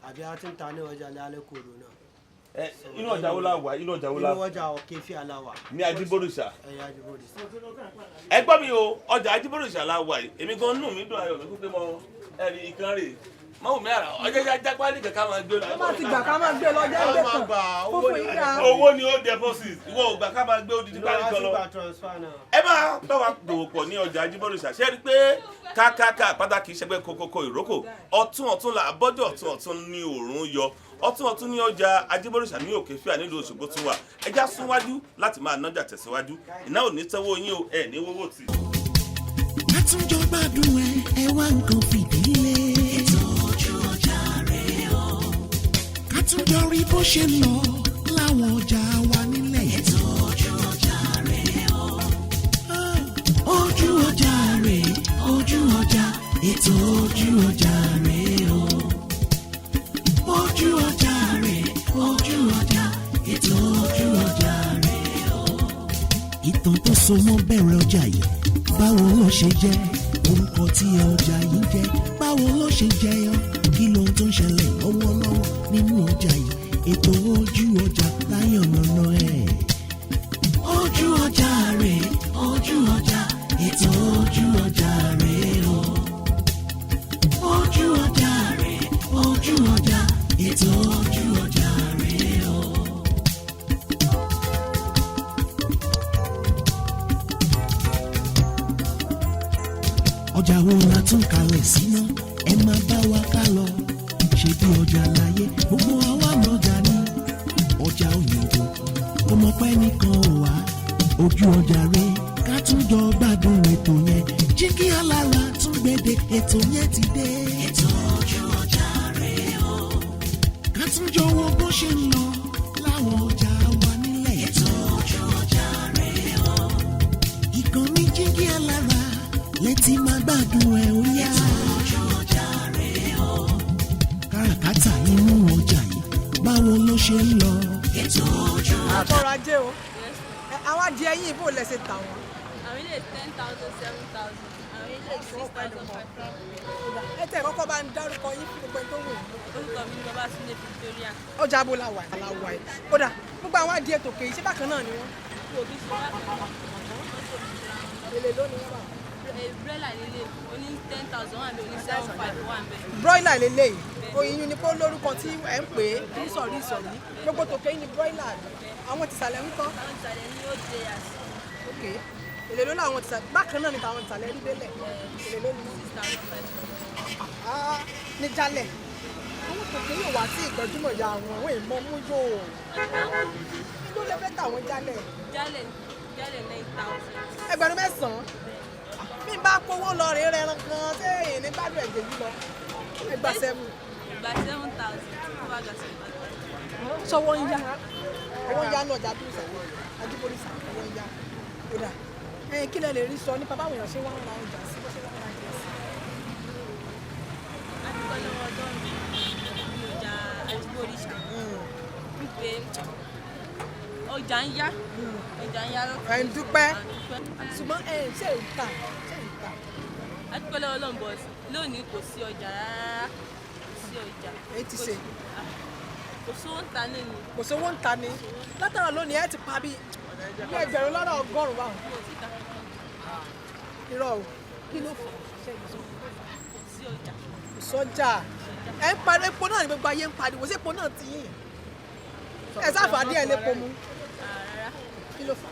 àbí a ti ń ta ní ọjà ní alẹ́ kòrò náà. inú ọjà wo la wà inú ọjà wo la. inú ọjà Ọ̀kẹ́fíà la wà. ní Ajiborisa. Ajiborisa. ẹ gbọ́ mi o ọjà Ajiborisa la wà yìí èmi gan nù mí dùn ayọ̀ mi kúkẹ́ mọ ẹ̀rí ìkan rè mọ́wù mi àrà ọjọ́ ìjà jápálì kẹ̀kẹ́ máa gbé lọ. ó bá ti gbà ká máa gbé lọ jẹ́ ẹgbẹ́ kan fúnfún yín ká. owó ni ó deposit ìwọ ò gbà ká máa gbé odidi pálí kan lọ. ẹ máa bá wa dòwò pọ̀ ní ọjà Ajiborisa ṣé rí i pé kákáká pàtàkì ìṣẹ́gbẹ́ kókókó ìrókò ọ̀tún là bọ́jọ́ ọ̀tún ní òòrùn yọ ọ̀tún ní ọjà Ajiborisa ní Ọ̀kẹ́fíà nílùú Òṣogbo tún wà ẹjá súnwájú láti máa nájà tẹ̀síwájú iná ò ní tẹ́wọ́ yín o ẹ̀ ní wọ́wọ́ tì. látúnjọ gbádùn ẹ wá nǹkan fìdílé. ètò ojú ọjà rẹ̀ o. kátúnjọ rí bó ṣe ń lọ láwọn ọjà wa nílẹ̀. ètò ojú ọjà rẹ̀ o. ojú ọjà rẹ̀ ojú ọjà ètò ojú ọjà rẹ̀ o. ojú ọjà rẹ̀ ojú ọjà ètò ojú ọjà rẹ̀ o. ìtàn tó so mọ́ bẹ̀rẹ̀ ọjà yìí báwo ló ṣe jẹ́ orúkọ tí ọjà yìí jẹ́ báwo ló ṣe jẹyọ kí ló tó ń ṣẹlẹ̀ lọ́wọ́lọ́wọ́ nínú ọjà yìí ètò ojú ọjà láyọ̀nàna ẹ̀. ojú ọjà rẹ̀ ojú ọjà ètò ojú ọjà rẹ̀ o. ojú ọjà rẹ̀ ojú ọjà ètò ojú ọjà rẹ̀ o. ọjà wo la tún kalẹ̀ síná ẹ máa bá wa ká lọ ṣe bí ọjà láyé gbogbo àwa lọ́jà ní ọjà òyìnbó ọmọ pẹ́ nìkan ò wá ojú ọjà rẹ̀ ká tún jọ gbádùn ètò yẹn jíkí alára tún gbèdé ètò yẹn ti dé. ètò ojú ọjà rẹ̀ o. ká tún jọ wo bó ṣe ń lọ láwọn ọjà wa nílẹ̀. ètò ojú ọjà rẹ̀ o. ìkànnì jíkí alára létí máa gbádùn ẹ̀ ó yá. ètò ojú ọjà rẹ̀ o. káràkátà nínú ọjà yìí báwo ló ṣe ń lọ. ètò ojú ọjà. àtọrọ ajé o àwọn adìẹ yìí bò lẹsẹ tà wọn. àwọn ilé 10,000 7,000 àwọn ilé 6,500. ẹ tẹ kọ́kọ́ bá ń dárúkọ yín fún gbogbo ẹni tó wù yín. orúkọ mi ni Babátúndé Victoria. ọjà abo la wà ẹ kódà gbogbo àwọn adìẹ tòkè yìí ṣé bákan náà ni wọn. kò bí ṣe wá kan èlé lónìí wọn bá. broiler lele oní 10,000 wà bẹ́ẹ̀ oní 7,500 wà bẹ́ẹ̀. broiler lélẹ́yìí oyin ni kó lórúkọ tí ẹ ń pè é ìsọ̀rí gbogbo tòkè yìí ni broiler àwọn tìsàlẹ̀ ń kọ́. àwọn ìsàlẹ̀ ní ó jẹ àṣì. ok èlé ló láwọn tìsàlẹ̀ bákan náà ni tàwọn tìsàlẹ̀ rí délẹ̀ èlé ló ní 6,500. ní jálẹ̀ àwọn tòkè yóò wá sí ìgbẹ́júmọ̀ ya àwọn èèmọ̀ mú yóò kí ló lè fẹ́ tàwọn jálẹ̀. jálẹ̀ 9,000. ẹgbẹ̀rún mẹ́sàn-án bí n bá kówó lọ rèé rẹran kan ṣé èyí ní gbádùn ẹ̀jẹ̀ yìí lọ ẹgbà 7. ìgbà 7,000 tó bá gbà 7,000. sọwọ́ ń yá owó ń yá náà ọjà bí ìsàlẹ̀ Ajiborisa owó ń yá kódà kí lẹ lè rí sọ nípa báwọn èèyàn ṣe wọ́n ra ọjà sí bó ṣe wọ́n ra ọjà sí. adúgbò lọ́wọ́ ọdọ́rùn ní ọjà Ajiborisa wípé ọjà ń yá lọ́kùnrin. ẹ̀ ń dúpẹ́ ṣùgbọ́n ṣe ń tà. adúgbò lọ́wọ́ lọ́nbọ̀ lónìí kò sí ọjà rárá kò sí ọjà. èyí ti ṣe. kò sówó ń ta ní ni. kò sówó ń ta ní látara lónìí ẹ ti pa bí ẹgbẹ̀rún lọ́nà ọgọ́rùn-ún báwọn. irọ́ o kí ló fọ́ ṣe ìṣó. kò sí ọjà. kò sọ́jà ẹ ń pariwo epo náà ní gbogbo ayé ń pariwo sí epo náà ti yìn ẹ sáfà díẹ̀ lépo mu. rárá. kí ló fà.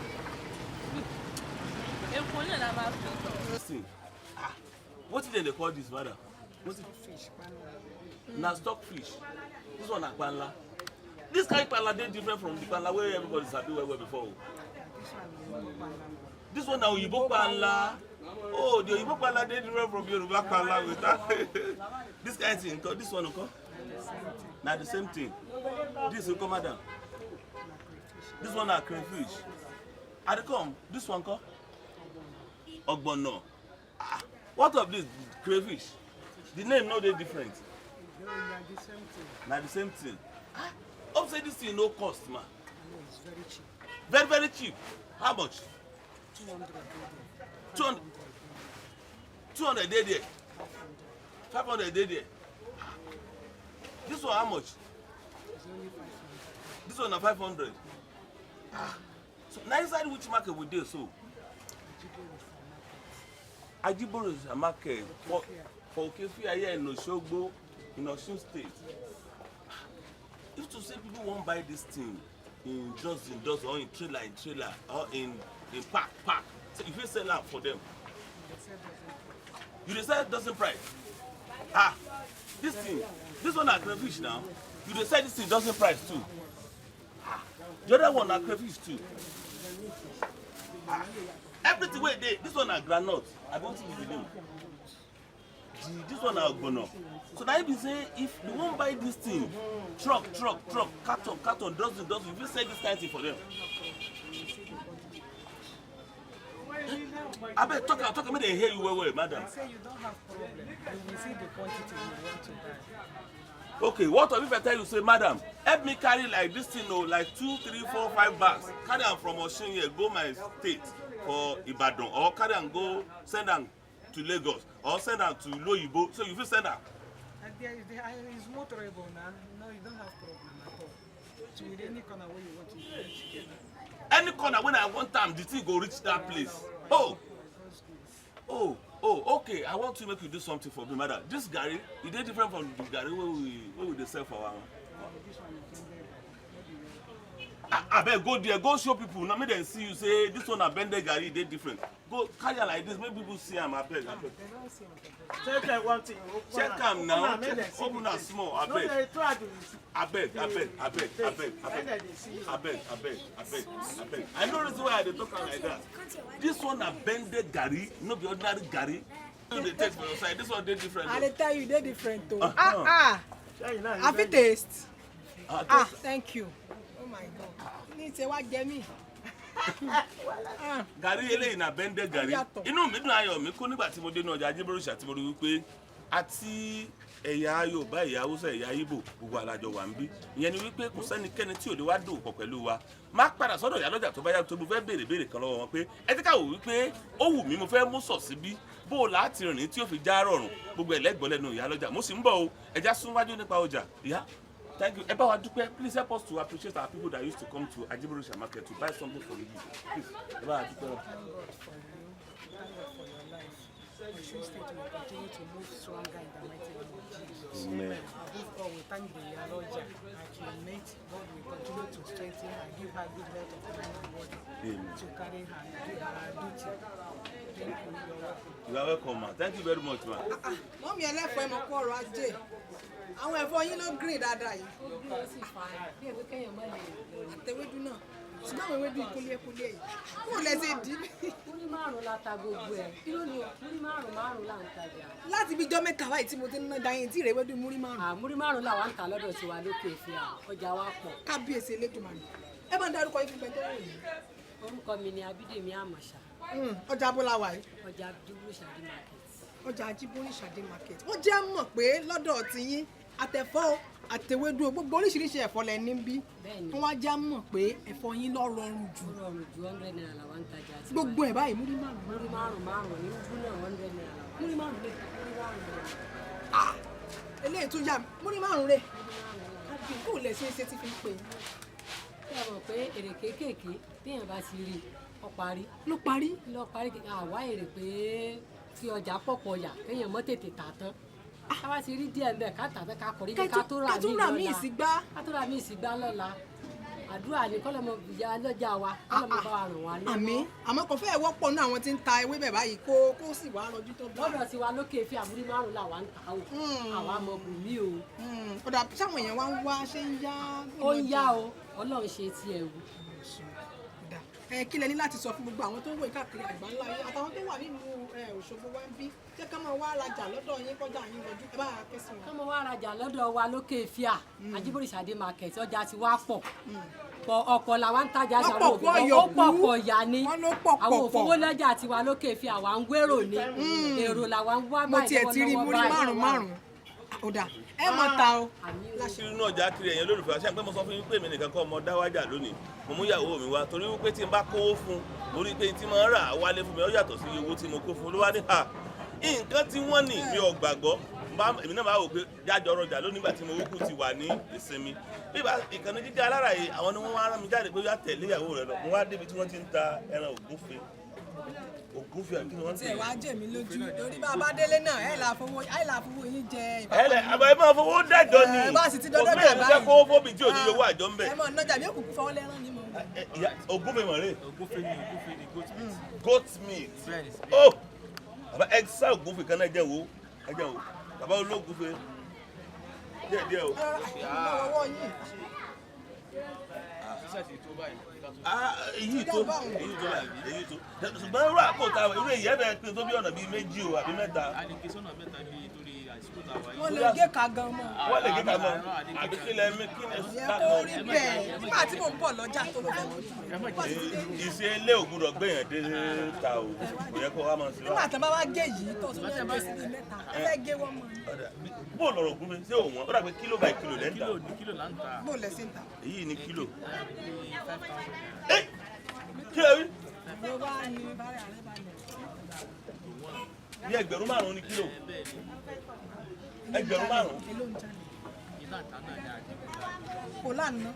epo náà la máa fi. What did they call this, madam? What's it? Fish. Na stock fish. This one na panla. This kind of panla dey different from the panla where everybody sabi well before. This one na Oyibo panla. Oh, the Oyibo panla dey different from Yoruba panla with that. This kind of thing, this one, okay? Now the same thing. This will come, madam. This one are crayfish. I come. This one come. Ogbono. What of this crayfish? The name no dey different. Now the same thing. Hope say this thing no cost, man. It's very cheap. Very, very cheap. How much? 200. 200 day there. 500 day there. This one how much? It's only 500. This one na 500. So now inside which market we dey so? Ajiborisade market for Okefia here in Osogbo, in Osun State. If to say people won't buy this thing in dozen or in trailer or in pack, so if you sell out for them, you decide dozen price. This thing, this one are crayfish now. You decide this thing dozen price too. The other one are crayfish too. Everything where they, this one are granite. I don't think it's the name. This one are ogbono. So now you be say if you won't buy this thing, truck, carton, dozen, if you sell this kind of thing for them. I bet talk, make they hear you well, madam. I say you don't have problem. You will see the quantity you want to buy. Okay, what if I tell you, say, madam, help me carry like this thing, like 2, 3, 4, 5 bags. Carry them from Osun here, go my state for Ibadan, or carry them go send them to Lagos, or send them to Loyibo. So you will send them. It's motorable now. No, you don't have problem at all. So with any corner where you want to reach. Any corner when I want time, the thing go reach that place. Okay. I want to make you do something for me, madam. This garri, it is different from the garri where we sell for our. I bet go there, go show people. Now make them see you say this one a bended garri, they different. Go carry her like this, make people see am. I bet. Check one thing. Check am now. Open am small. I beg. I know reason why they talk like that. This one a bended garri, no be ordinary garri. You dey taste for your side. This one they different. I dey tell you they different too. I fit taste. Thank you. Oh my God. Ní ṣe wá jẹ mí. Gàrí eléyìí na bended gàrí. Inú mi dùn ayọ̀ mi kún nígbà tí mo dé ní ọjà Ajiborisade tí mo rí wípé àti ẹ̀yà Yorùbá, ẹ̀yà Hausa, ẹ̀yà Igbo gbogbo alájọ wà ń bí. Ìyẹn ni wípé kò sẹ́nikẹ́ni tí ò lè wá dòwò pọ̀ pẹ̀lú wa. Má padà sọ́dọ̀ ìyá lọ́jà tó bá yá tó mo fẹ́ béèrè kan lọ́wọ́ wọn pé ẹ ti ká wò wípé ó wù mí mo fẹ́ mú sọ̀ síbí bó o láti rìn tí ó fi já rọrùn gbogbo ẹlẹ́gbọ́n lẹ́nu ìyá lọ́jà mo sì ń bọ̀ o ẹja súnwájú nípa ọjà ìyá. Thank you. Eba Wadupe, please help us to appreciate our people that used to come to Ajiborisade market to buy something from you. Please, Eba Wadupe. Thank God for you. Thank God for your life. Osun State will continue to move stronger in the mighty name of Jesus. Amen. Above all, we thank the Yaloja that you made. God will continue to strengthen her, give her good health of mind and body to carry her duty. Thank you. You're welcome. You are welcome, man. Thank you very much, man. Mọ́mí ẹlẹ́fọ̀ọ́ ẹ̀ mọ̀ kó ọ̀rọ̀ ajé. Àwọn ẹ̀fọ́ yín ló green dáadáa yìí. Àtẹ̀wédú náà. Ṣùgbọ́n àwọn ewédú ìkúlé yìí. Kúrò lẹ́sẹ̀ dì í. Múrí márùn-ún la ta gbogbo ẹ̀. Kí ló ní múrí márùn-ún là ń tajà? Láti bí ijọ́ mẹ́ta wáyé tí mo ti ń ná dáyé tí ìrèwédú múrí márùn-ún. Múrí márùn-ún làwa ń ta lọ́dọ̀ tiwa lókè Ìfẹ́ ọjà wa pọ̀. Kábíyèsí Elédùmarè. Ẹ bá ń darúkọ yín fún gbẹ̀ntẹ́ wò yìí. Orúkọ mi ni Abídèmí Àmọ̀ṣà. Ọjà abúláwà yìí. Ọjà Ajiborisade market. Ọjà Ajiborisade market. Wọ́n jẹ́ mọ̀ pé lọ́dọ̀ tiyín àtẹ̀fọ́ àtẹ̀wédú gbogbo oríṣiríṣi ẹ̀fọ́ lẹ ní bí. Wọ́n wá já mọ̀ pé ẹ̀fọ́ yín lọ rọrùn jù. Ó rọrùn ju 100 naira làwa ń tajà. Gbogbo ẹ̀ báyìí múrí márùn-ún. Múrí márùn-ún ní ojú náà 100 naira. Múrí márùn-ún rẹ̀. Eléyìí tún yà múrí márùn-ún rẹ̀. Kò lè ṣe é ṣe tí fi ń pè é. Ṣé ẹ mọ̀ pé èrè kéékèèké téèyàn bá ti rí ó parí. Ló parí? Ló parí àwa èrè pé kí ọjà pọ̀pọ̀ yà kéèyàn mọ́ tètè tà tán. Ká bá ti rí díẹ̀ ń bẹ̀ ká tà tán ká kọ̀rí ká tó rà mí lọ́la. Ká tó rà mí ìsìgbá lọ́la. Àdúrà ni kọ́lọ́mọ ìyá lọ́jà wa kọ́lọ́mọ bá wa ràn wá lọ́wọ́. Àmín. Àmọ́ kò fẹ́ wọ́pọ̀ náà àwọn tí ń ta ewébẹ̀ báyìí kó sì wá rọjú tó bá. Lọ́dọ̀ tiwa lókè Ìfẹ́ múrí márùn-ún làwa ń tà ó. Àwa mọ bùnmí o. Ọ̀dà sáwọn èèyàn wá ń wá ṣé ń yá. Ó ń yá o. Ọlọ́run ṣe tiẹ̀ wò. kí lẹ ní láti sọ fún gbogbo àwọn tó ń wò káàkiri àgbáńlá yìí àtàwọn tó wà nínú Òṣogbo wa ń bí jẹ́ ká máa wá rajà lọ́dọ̀ yín kọjá yín lọ́jú ẹ bá a kẹ́sìn wọn. ká máa wá rajà lọ́dọ̀ wa lókè fíà Ajiborisade market ọjà ti wá pọ̀ ọ̀pọ̀ làwa ń tajà sàrò ó pọ̀ yà ni àwọn òfowó lọ́jà tiwa lókè fíà wà ń gbèrò ní èrò làwa ń wá báyìí. mo tiẹ̀ ti rí múrí márùn-ún ó dà ẹ mọ̀ ta o. inú ọjà kiri ẹ̀yẹn lólùfẹ́ àṣẹ pé mo sọ fún yín pé èmi nìkan kọ́ ọmọ dáwájà lónìí mo mú ìyàwó mi wá torí wípé tí n bá kówó fún mo rí pé tí mo rà wálé fún mi ó yàtọ̀ sí owó tí mo kó fún ló wá ní ha nǹkan tí wọ́n ní mi ò gbàgbọ́ èmi náà máa wò pé jájọ ọrọ̀jà lónìí nígbà tí mo wúkú ti wà ní ìsinmi bíbá ìkànnì jíjẹ alára yìí àwọn ni wọ́n wá rán mi jáde pé yá tẹ̀lé ìyàwó rẹ̀ lọ mo wá débi tí wọ́n ti ń ta ẹran ògúnfe àbí kí ni wọ́n ti. tí ẹ wá jẹ mí lójú torí bá a bá délé náà ẹ là fowó yín jẹ ìbámu. ẹ lẹ àbá ẹ máa fowó dájọ ni ẹ bá sì ti dọdọ bẹ́ẹ̀ báyìí. òfin ẹ̀ kó fóbi tí ò ní owó àjọ ń bẹ̀. ẹ mọ nájà bí òkùnkùn fọwọ́ lẹ́rán ni mo. ògúnfe mọ̀ rè. ògúnfe ni goat meat. oh bàbá ẹ sá ògúnfe kan náà ẹ jẹ́ wo bàbá olóògùnfe díẹ̀ o. èyí tó ṣùgbọ́n irú àpòtà irú èyí ẹ̀ bẹ̀rẹ̀ pé tó bí ọ̀nà bíi méjì o àbí mẹ́ta. wọ́n lè gé ka gan mọ́. wọ́n lè gé ka mọ́ àbí kí lẹ mí kí lẹ ká mọ́. orí bẹ́ẹ̀ nígbà tí mò ń bọ̀ lọ́jà tó lọ fẹ́. ìṣe ilé ògùdọ̀ gbẹ̀yàn dé ta o kò yẹ kó wá máa ṣe wá. nígbà tí wọ́n bá wá gé yìí tó tún lè gé sí bíi mẹ́ta ẹ fẹ́ gé wọ́n mọ́. bó lọ̀rọ̀ ògúnfe ṣé òun ó dà pé kílò báyìí kílò lẹ́ńtà. bó lẹ sí ń ta. èyí ni kílò. kí lè rí. bí ẹgbẹ̀rún márùn-ún ni kílò. ẹgbẹ̀rún márùn-ún. kò lánàá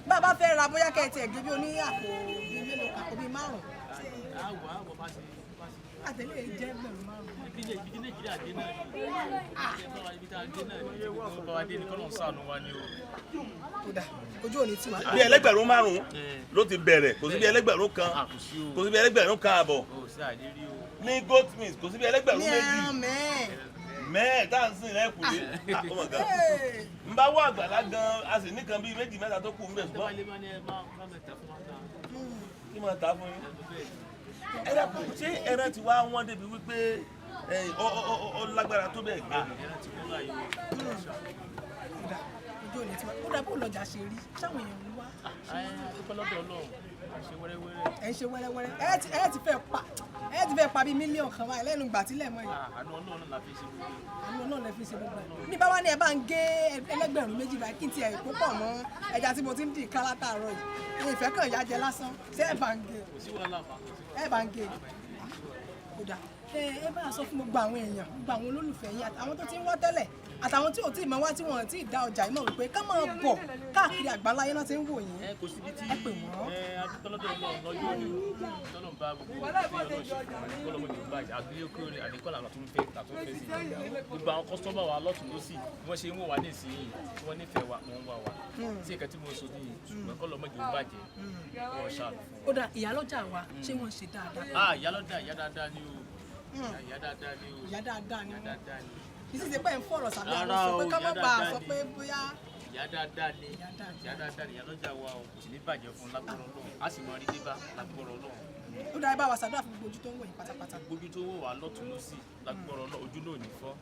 bàbá fẹ́ ra bóyá kẹ́ẹ̀tì ẹ̀gbẹ́ bí oní àpò bíi mélòó àpò bíi márùn-ún. àtẹ̀lé jẹ́ ẹgbẹ̀rún márùn-ún. ibi tí Nàìjíríà dé náà ibi tá a dé náà ni bàbá wa dé ní kọ́nà ṣàánú wa ni o. kódà ojú òní tiwa. bí ẹlẹ́gbẹ̀rún márùn-ún ló ti bẹ̀rẹ̀ kò sí bí ẹlẹ́gbẹ̀rún kan kò sí bí ẹlẹ́gbẹ̀rún kan àbọ̀ ní goat meat kò sí bí ẹlẹ́gbẹ̀rún méjì mẹ́ẹ̀ tá à ń sìn lẹ́kùn lé n bá wọ àgbàlá gan a sì nìkan bíi méjì mẹ́ta tó kù ń bẹ̀ ṣùgbọ́n kí máa ta fún yín. ẹ dàpọ̀ ṣé ẹran ti wá wọ́n débi wípé ọ lágbára tó bẹ́ẹ̀ gbé. ojú òní tiwa ó dàbọ̀ lọ́jà ṣe rí sáwọn èèyàn ń wá. ọpọlọdọ Ọlọ́run ṣe wẹ́rẹ́wẹ́rẹ́. ẹ ṣe wẹ́rẹ́wẹ́rẹ́ ẹ ti fẹ́ pa bíi mílíọ̀nù kan báyìí lẹ́nu ìgbà tílẹ̀ mọ́ yìí. àánú Ọlọ́run la fi ṣe gbogbo ẹ̀. àánú Ọlọ́run la fi ṣe gbogbo ẹ̀. ní báwa ni ẹ bá ń gé ẹlẹ́gbẹ̀rún méjì báyìí kí n tiẹ̀ kó pọ̀ mọ́ ẹja tí mo ti ń dì ká látàárọ̀ yìí ìfẹ́ kàn yá jẹ lásán ṣé ẹ bá ń gé. kò sí wàhálà fa. ẹ bá ń gé kódà ẹ bá a sọ fún gbogbo àwọn èèyàn gbogbo àwọn olólùfẹ́ yín àtàwọn tó ti ń wá tẹ́lẹ̀ àtàwọn tí ò tí ì máa wá tí wọ́n ti dá ọjà yìí mọ̀ wípé ká máa bọ̀ káàkiri àgbáláyé náà ti ń wò yín. kò síbi tí ẹ pè wọ́n. adúpẹ́lọ́dọ̀ Ọlọ́run lọ́jọ́ ni tọ́lọ̀ ń bá gbogbo ọlọ́mọdé báyìí àgbélékòrè àdékọ́lá àtúnfẹ́ sí gbogbo àwọn kọ́sítọ́mà wa lọ́tún lọ́sì wọ́n ṣe ń wò wá ní ìsinyìí wọ́n nífẹ̀ẹ́ wa wọ́n wá wa sí ẹ̀ka tí mo sọ ní ṣùgbọ́n kọ́lọ́mọdé bàjẹ́ wọ́n ṣàlù fún ó dà ìyálọ́jà wa ṣé wọ́n ṣe dáadáa. ìyálọ́jà ìyá dáadáa ni o ìyá dáadáa ni o ìyá dáadáa ni kì í sì ṣe pé ń fọ̀rọ̀ sábẹ́ àwọn sọ pé ká má bàa sọ pé bóyá. ìyá dáadáa ni ìyá lọ́jà wa o kò sì ní bàjẹ́ fún lágbára Ọlọ́run a sì mọ rí débá lágbára Ọlọ́run. ó dáa bá wa ṣàdúrà fún gbogbo ojú tó ń wò yín pátápátá. gbogbo ojú tó wò wá lọ́tún lọ́sì lágbára Ọlọ́run ojú náà ò ní fọ́.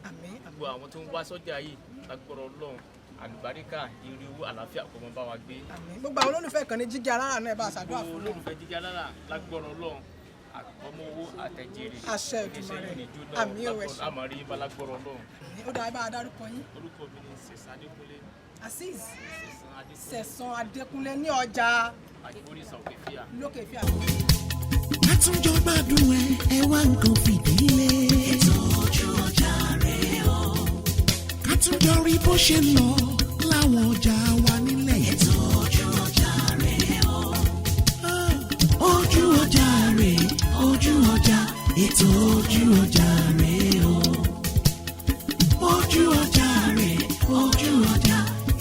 gbogbo àwọn tó ń wá sọ́jà yìí lágbára Ọlọ́run àlùbáríkà ire owó àlàáfíà kó mọ bá wa gbé. gbogbo àwọn olólùfẹ́ kan ní Jígí Alára náà ẹ bá ṣàdúrà fún. gbogbo olólùfẹ́ Jígí Alára lágbára Ọlọ́run ọmọ owó àtẹ̀jẹ̀rẹ̀ àṣẹ Èdùmàrè àmì òwe ṣe àmọ̀rí balagbọ́rọ̀ Ọlọ́run. ó dáa bá a dárúkọ yín. orúkọ mi ni Sẹ̀san Adékúnlé. Azeez Sẹ̀san Adékúnlé ní ọjà Ajiborisade òkè fíà. lókè fíà. àtúnjọ gbádùn ẹ wá nǹkan fìdílé. ètò ojú ọjà rẹ̀ o. àtúnjọ rí bó ṣe lọ láwọn ọjà wa nílẹ̀. ètò ojú ọjà rẹ̀ o. ojú ọjà rẹ̀ ojú ọjà ètò ojú ọjà rẹ̀ o. ojú ọjà rẹ̀ ojú ọjà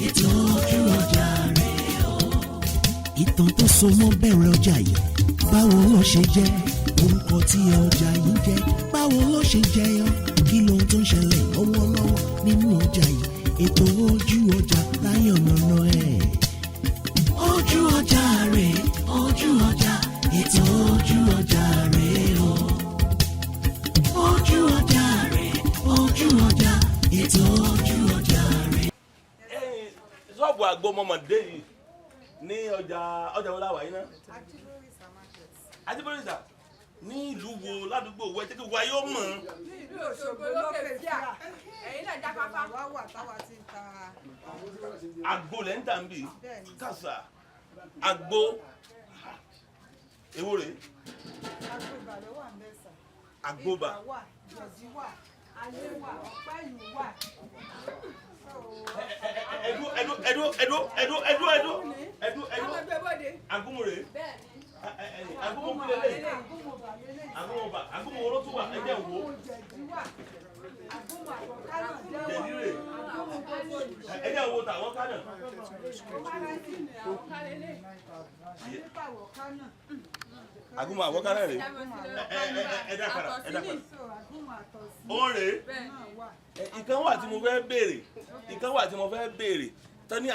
ètò ojú ọjà rẹ̀ o. ìtàn tó so mọ́ bẹ̀rẹ̀ ọjà yìí báwo ló ṣe jẹ́ orúkọ tí ọjà yìí jẹ́ báwo ló ṣe jẹyọ kí lohun tó ń ṣẹlẹ̀ lọ́wọ́lọ́wọ́ nínú ọjà yìí ètò ojú ọjà láyọ̀nàná ẹ̀. ojú ọjà rẹ̀ ojú ọjà ètò ojú ọjà rẹ̀ o. Ojú ọjà rẹ̀, ojú ọjà, ètò ojú ọjà rẹ̀. Ṣọ́ọ̀bù àgbo mọ́mọ́dé yìí ní ọjà wọlé àwàyí náà. Ajiborisade ní ìlú wo ládùúgbò wo ẹtí kí wa yóò mọ̀. ní ìlú Òṣogbo lókè fíà ẹ̀yin náà jáfáfá. wá wà táwa ti ń ta àgbo lẹ́ ń tà ń bì kàṣà àgbo èwo rèé. àgbòbà ló wà ń bẹ̀ sà. àgbòbà. ìgbà wà jọ̀dí wà alẹ́ wà ọ̀pá ìlú wà. ẹdú agúnmùrè agúnmùkúlélé agúnmù olótùwà ẹjẹ wo jẹnire ẹjẹ wo tàwọn kánà. agúnmù àwọn kánà rè ẹdá padà ó rè ìkan wà tí mo fẹ́ béèrè tọ́ ní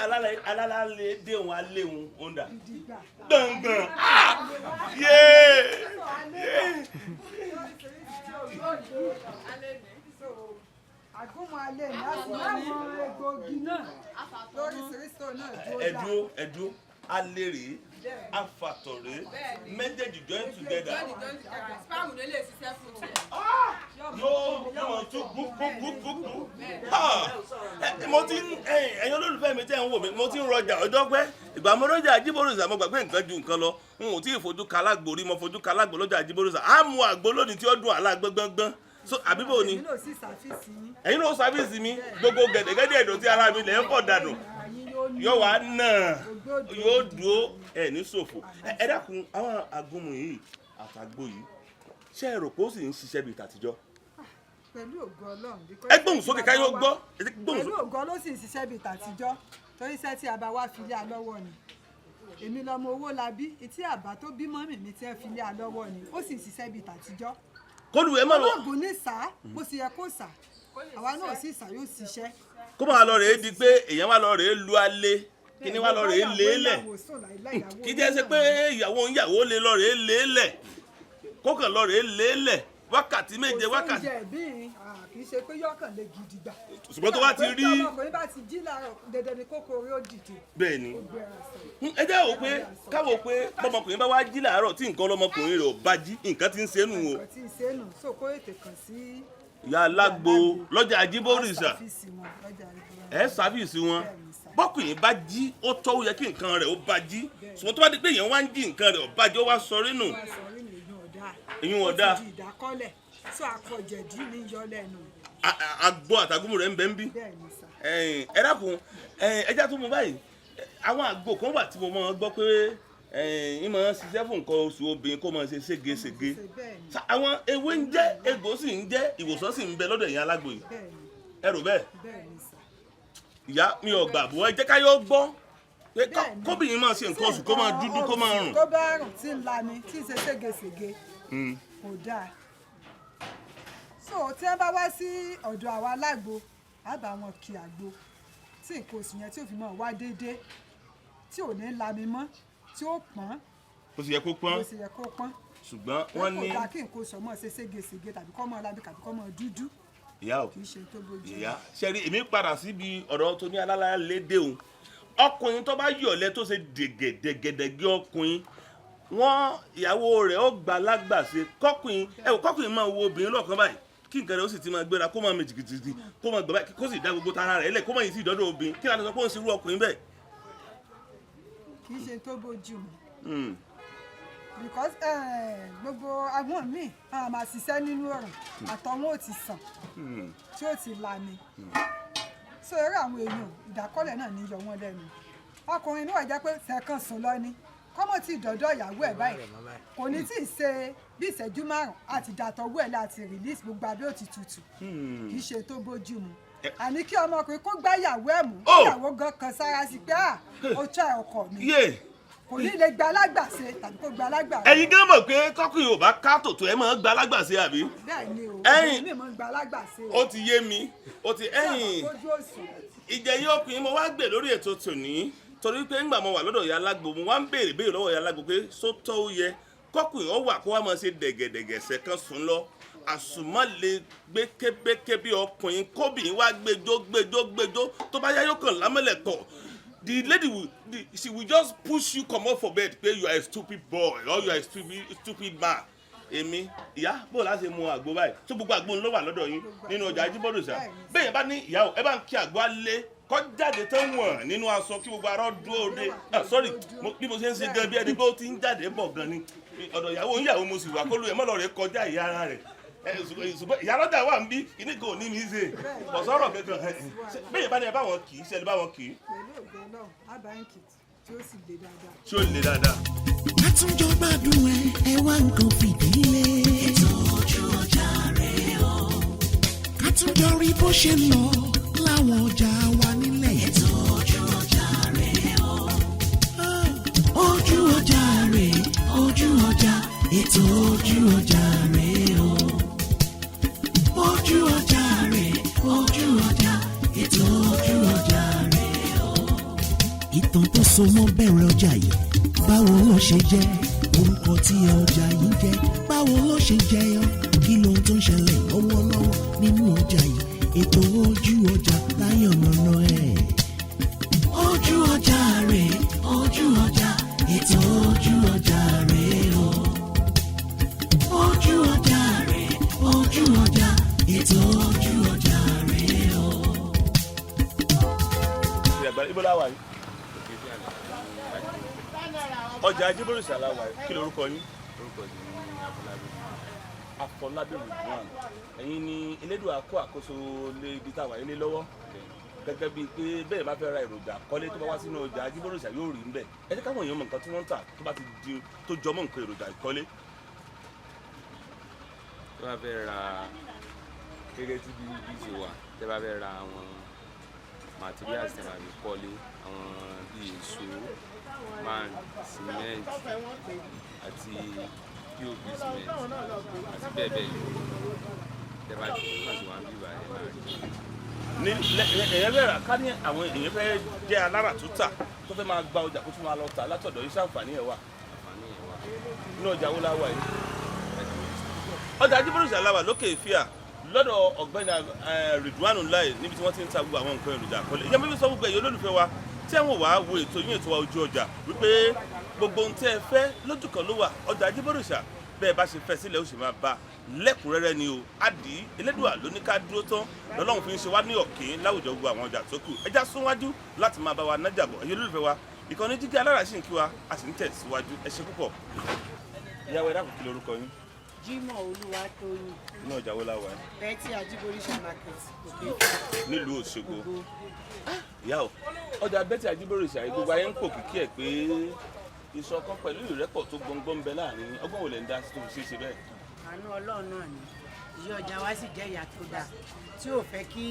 alálàálẹ̀ déhùn aléhùn ọ̀ndà gbọ̀ngbọ̀n yéé. àgúnmọ̀ alẹ́ ní àwọn egbòogi náà lóríṣiríṣi náà jó dà. ẹ̀dúró alẹ́ rèé afatọ̀ rèé méjèèjì join together. spáàmù ló lè ṣiṣẹ́ fún un. yóò tún gbúgbúgbúgbú. mo ti ń ẹ̀yin olólùfẹ́ mi tẹ́ ń wò mí mo ti ń rọjà ọjọ́ pẹ́ ìgbà mo rọjà Ajiborisade mo gbà pé nǹkan ju nǹkan lọ n ò tí ì fojú kalágbò rí mo fojú kalágbò lọ́jà Ajiborisade á mu àgbo lónìí tí ó dùn àlá gbọ́ngbọ́n so àbíbò ni ẹ̀yin ló sáfíìsì mi gbogbo gẹ̀dẹ̀gẹ̀dẹ̀ èdò tí ara mi lè ń pọ̀ dànù yóò wá náà yóò dúró ẹ̀ ní ṣòfò ẹ dákun àwọn agúnmu yìí àtàgbò yìí ṣé ẹ rò pé ó sì ń ṣiṣẹ́ bíi tàtijọ́. pẹ̀lú ògo Ọlọ́run. ẹ gbóhùn sókè ká yóò gbọ́. pẹ̀lú ògo ló sì ń ṣiṣẹ́ bíi tàtijọ́ torí iṣẹ́ tí a bá wá fi lé a lọ́wọ́ ni èmi lọmọ owó la bí etí àbá tó bímọ mi tí ẹ fi lé a lọ́wọ́ ni ó sì ń ṣiṣẹ́ bíi tàtijọ́. kólú ẹ má lọ. olóògùn ní sá bó ṣe yẹ kó sá àwa náà sì sá yóò ṣiṣẹ́. kó máa lọ rèé di pé èèyàn wá lọ rèé lu alẹ́ kí ni wá lọ rèé lélẹ̀ kí jẹ́ ṣe pé ìyàwó lè lọ rèé lélẹ̀ kó kàn lọ rèé lélẹ̀ wákàtí méje wákàtí. oúnjẹ bíi kì í ṣe pé yọkàn lè gidi gbà. ṣùgbọ́n tó bá ti rí. ọmọkùnrin bá ti jí láàárọ̀ dandan ni kókó orí ó dìde. bẹ́ẹ̀ ni ẹ jẹ́ wò pé káwọ́ pé bọ́mọkùnrin bá wá jí láàárọ̀ tí nǹkan ọlọ́mọkùnrin rẹ̀ ò bá jí nǹkan ti ń ṣe nù o. nǹkan ti ń ṣe nù so kó ètè kàn sí. ìyá alágbo lọ́jà Ajiborisade ẹ ṣàfíìsì wọn bọ́kùnrin bá jí ó tọ́ ó yẹ kí nǹkan rẹ̀ ó bá jí ṣùgbọ́n tó bá di pé èèyàn wá ń jí nǹkan rẹ̀ ó bá jí ó wá sọrí nù. ìyún ọ̀dà. ó ti di ìdákọ́lẹ̀ sọ àpọ̀jẹ̀dí ní yọ lẹ́nu. àgbo àtàgùnmù rẹ̀ ń bẹ ń bí. ẹ dákun ẹja tó mú báyìí àwọn àgbo kan wà tí mo máa gbọ́ pé ìmọ̀ ṣiṣẹ́ fún nǹkan oṣù obìnrin kó máa ṣe ségesège àwọn ewé ń jẹ́ egbò sì ń jẹ́ ìwòsàn sì ń bẹ lọ́dọ̀ ìyá alágbo yìí ẹ rò bẹ́ẹ̀ ìyá mi ò gbàgbọ́ ẹ jẹ́ ká yóò gbọ́ pé kóbìnrin máa ṣe nǹkan oṣù kó máa dúdú kó máa rùn. tó bá rùn tí ń lani tí ń ṣe ségesège kò dáa so tí wọ́n bá wá sí ọ̀dọ̀ àwa alágbo á bá wọn kí àgbo tí nǹkan oṣù yẹn tí ò fi mọ́ wá déédéé tí ò ní lami mọ́ tí ó pọ́n. ó sì yẹ kó pọ́n. ó sì yẹ kó pọ́n. ṣùgbọ́n wọ́n ní. kò dáa kí nǹkan oṣù ọmọ ṣe ségesège tàbí kọ́ mọ́ labi tàbí kọ́ mọ́ dúdú. ìyá o kì í ṣe tó bójú. ìyá ṣẹ́rí èmi padà síbi ọ̀rọ̀ tó ní alálàá lédè o ọkùnrin tó bá yọ̀lẹ́ tó ṣe dègèdègèdègè ọkùnrin wọn ìyàwó rẹ̀ ó gbà lágbàṣe kọkùnrin máa wo obìnrin lọ́kàn báyìí kí nǹkan rẹ̀ ó sì ti máa gbéra kó máa mi jìgìjìgì kó máa gbà báyìí kó sì dá gbogbo tara rẹ̀ lẹ̀ kó máa yìí sí ìdọ́dọ̀ obìnrin kí láti sọ pé ó ń ṣerú ọkùnrin bẹ́ẹ̀. kì í ṣe tó bójú mu because gbogbo àwọn míì àwọn máa ṣiṣẹ́ nínú ọ̀rùn àtọwọ́n ò ti sàn tí ó ti lani so eré àwọn èèyàn ìdákọ́lẹ̀ náà ní yọ wọ́n lẹ́nu ọkùnrin níwọ̀n jẹ́ pé sẹ́kàn sùn lọ ni kọ́mọ̀ tí ìdọ̀dọ̀ ìyàwó ẹ̀ báyìí kò ní tí ì ṣe bí ìṣẹ́jú márùn-ún àti ìdàtọ̀wọ́ ẹ̀ láti release gbogbo abẹ́ òtí tutù kì í ṣe tó bójú mu àní kí ọmọkùnrin kó gbá ìyàwó ẹ̀ mú ìyàwó gan kan sára sí pé ó tọ́ ọkọ mi kò ní lè gba alágbàṣe tàbí kó gba alágbàṣe. ẹ̀yin gan mọ̀ pé kọ́kùnrin ò bá ká tòtò ẹ̀ máa ń gba alágbàṣe àbí. bẹ́ẹ̀ni o ẹ̀yin mi gba alágbàṣe o. ó ti yé mi ó ti ẹ̀yin ìjẹyìn ọkùnrin mo wá gbé lórí ètò tòní torí pé ńgbà mo wà lọ́dọ̀ ìyá alágbo mo wá ń béèrè lọ́wọ́ ìyá alágbo pé sótọ́ ó yẹ kọ́kùnrin ó wà kó wá máa ṣe dẹ̀gẹ̀dẹ̀gẹ̀sẹ̀ kan sùn lọ àsùnmọ́ lè gbé kébékébé ọkùnrin kóbìnrin wá gbẹjọ́ tó bá yá yóò kàn lámẹ́lẹ̀ tọ̀ the lady she will just push you comot for bed pé you are a stupid boy or you are a stupid man. Èmi ìyá bó láti mu àgbo báyìí tó gbogbo àgbo ló wà lọ́dọ̀ yín nínú ọjà Ajiborisade bẹ́ẹ̀ yẹn bá ní ìyàwó ẹ bá ń kí àgbo alẹ́ kọ́ jáde tó wọ̀n nínú aṣọ kí gbogbo arọ́ dúró de sorry bí mo ṣe ń ṣe gan bí ẹni pé ó ti ń jáde bọ̀ gan ni ọ̀dọ̀ ìyàwó mo sì wà kó ló yẹ mọ́lọ́ rẹ̀ kọjá ìyá ara rẹ̀ ìyá lọ́jà wà ń bí kíní kò ní mi ṣe ọ̀sọ́rọ̀ kankan bẹ́ẹ̀ yẹn bá ní ẹ bá wọn kì í ṣe ẹ bá wọn kì í. pẹ̀lú ògbẹ́ náà àbáyínkì tí ó sì le dáadáa. tí ó le dáadáa. Àtúnjọ gbádùn ẹ wá nǹkan fìdílé. Ètò ojú ọjà rẹ̀ o. Àtúnjọ rí bó ṣe lọ láwọn ọjà wa nílẹ̀. Ètò ojú ọjà rẹ̀ o. Ojú ọjà rẹ̀ ojú ọjà ètò ojú ọjà rẹ̀ o. Ojú ọjà rẹ̀ ojú ọjà ètò ojú ọjà rẹ̀ o. Ìtàn tó so mọ́ bẹ̀rẹ̀ ọjà yìí báwo ló ṣe jẹ́ orúkọ tí ọjà yìí jẹ́ báwo ló ṣe jẹyọ kí ló tó ń ṣẹlẹ̀ lọ́wọ́lọ́wọ́ nínú ọjà yìí ètò ojú ọjà láyọ̀nàna ẹ̀. Ojú ọjà rẹ̀ ojú ọjà ètò ojú ọjà rẹ̀ o. Ojú ọjà rẹ̀ ojú ọjà ètò ojú ọjà rẹ̀ o. Ibo la wà yìí. Ọjà Ajiborisade aláwa kí lorúkọ yín. orúkọ yìí ní Afọlábí Ridwan ẹ̀yin ni elédùn àkó àkóso lé ibi táwa ilé lọ́wọ́ gẹ́gẹ́ bíi pé bẹ́ẹ̀ bá fẹ́ ra èròjà kọ́lé tó bá wá sínú ọjà Ajiborisade yóò rí níbẹ̀ ẹ jẹ́ káwọn èèyàn mọ nǹkan tí wọ́n ń tà tó bá ti di tó jọmọ́ nǹkan èròjà ìkọ́lé. tó bá fẹ́ ra gẹ́gẹ́ tí bí ṣe wà tẹ́ bá fẹ́ ra àwọn materials tẹ́ máa fi kọ́lé àwọn bíi èso man cement àti pop cement àti bẹ́ẹ̀ bẹ́ẹ̀ lọ tẹ́ bá ti wá ń bíbá ẹ̀ máa rí. ní èèyàn fẹ́ rà ká ní àwọn èèyàn fẹ́ jẹ́ alára tó tà tó fẹ́ máa gba ọjà kó tún máa lọ tà látọ̀dọ̀ iṣẹ́ àǹfààní ẹ̀ wà. inú ọjà wo la wà yìí. ọjà Ajiborisade la wà lókè ìfíà lọ́dọ̀ ọ̀gbẹ́ni Ridwan Lai níbi tí wọ́n ti ń ta gbogbo àwọn nǹkan èròjà àkọlé ìyẹn bíbí sọ gbogbo ẹ̀yọ́ olólùfẹ́ wa tí àwọn wàá wo ètò yín ètò wa ojú ọjà wípé gbogbo ohun tí ẹ fẹ́ lójú kan ló wà ọjà Ajiborisade bẹ́ẹ̀ bá ṣe fẹ́ sílẹ̀ ó sì máa bá lẹ́kùnrẹ́rẹ́ ni o àdì elédùà ló ní ká dúró tán lọ́lọ́run fi ń ṣe wá ní ọ̀kín láwùjọ gbogbo àwọn ọjà tó kù ẹja súnwájú láti máa bá wa nájà bọ̀ ẹ̀yọ́ olólùfẹ́ wa ìkànnì Jígí Alára sì ń kí wa a sì ń tẹ̀síwájú ẹ ṣé púpọ̀. ìyàwó ẹ dákun kí lorúkọ yín. Jímọ̀ Olúwatóyìn. inú ọjà wo la wà yìí. Bẹ́tì Ajiborisade market òkè. nílùú Òṣogbo. ìyá o ọjà Bẹ́tì Ajiborisade gbogbo ayé ń pò kíkí ẹ̀ pé ìṣọ̀kan pẹ̀lú ìrẹ́pọ̀ tó gbọngbọ́n ń bẹ láàrin ọgbọ́n wo lẹ̀ ń dá sí tó fi ṣe bẹ́ẹ̀. àánú Ọlọ́run náà ni ìyá ọjà wa sì jẹ́ ìyá tó dáa tí ò fẹ́ kí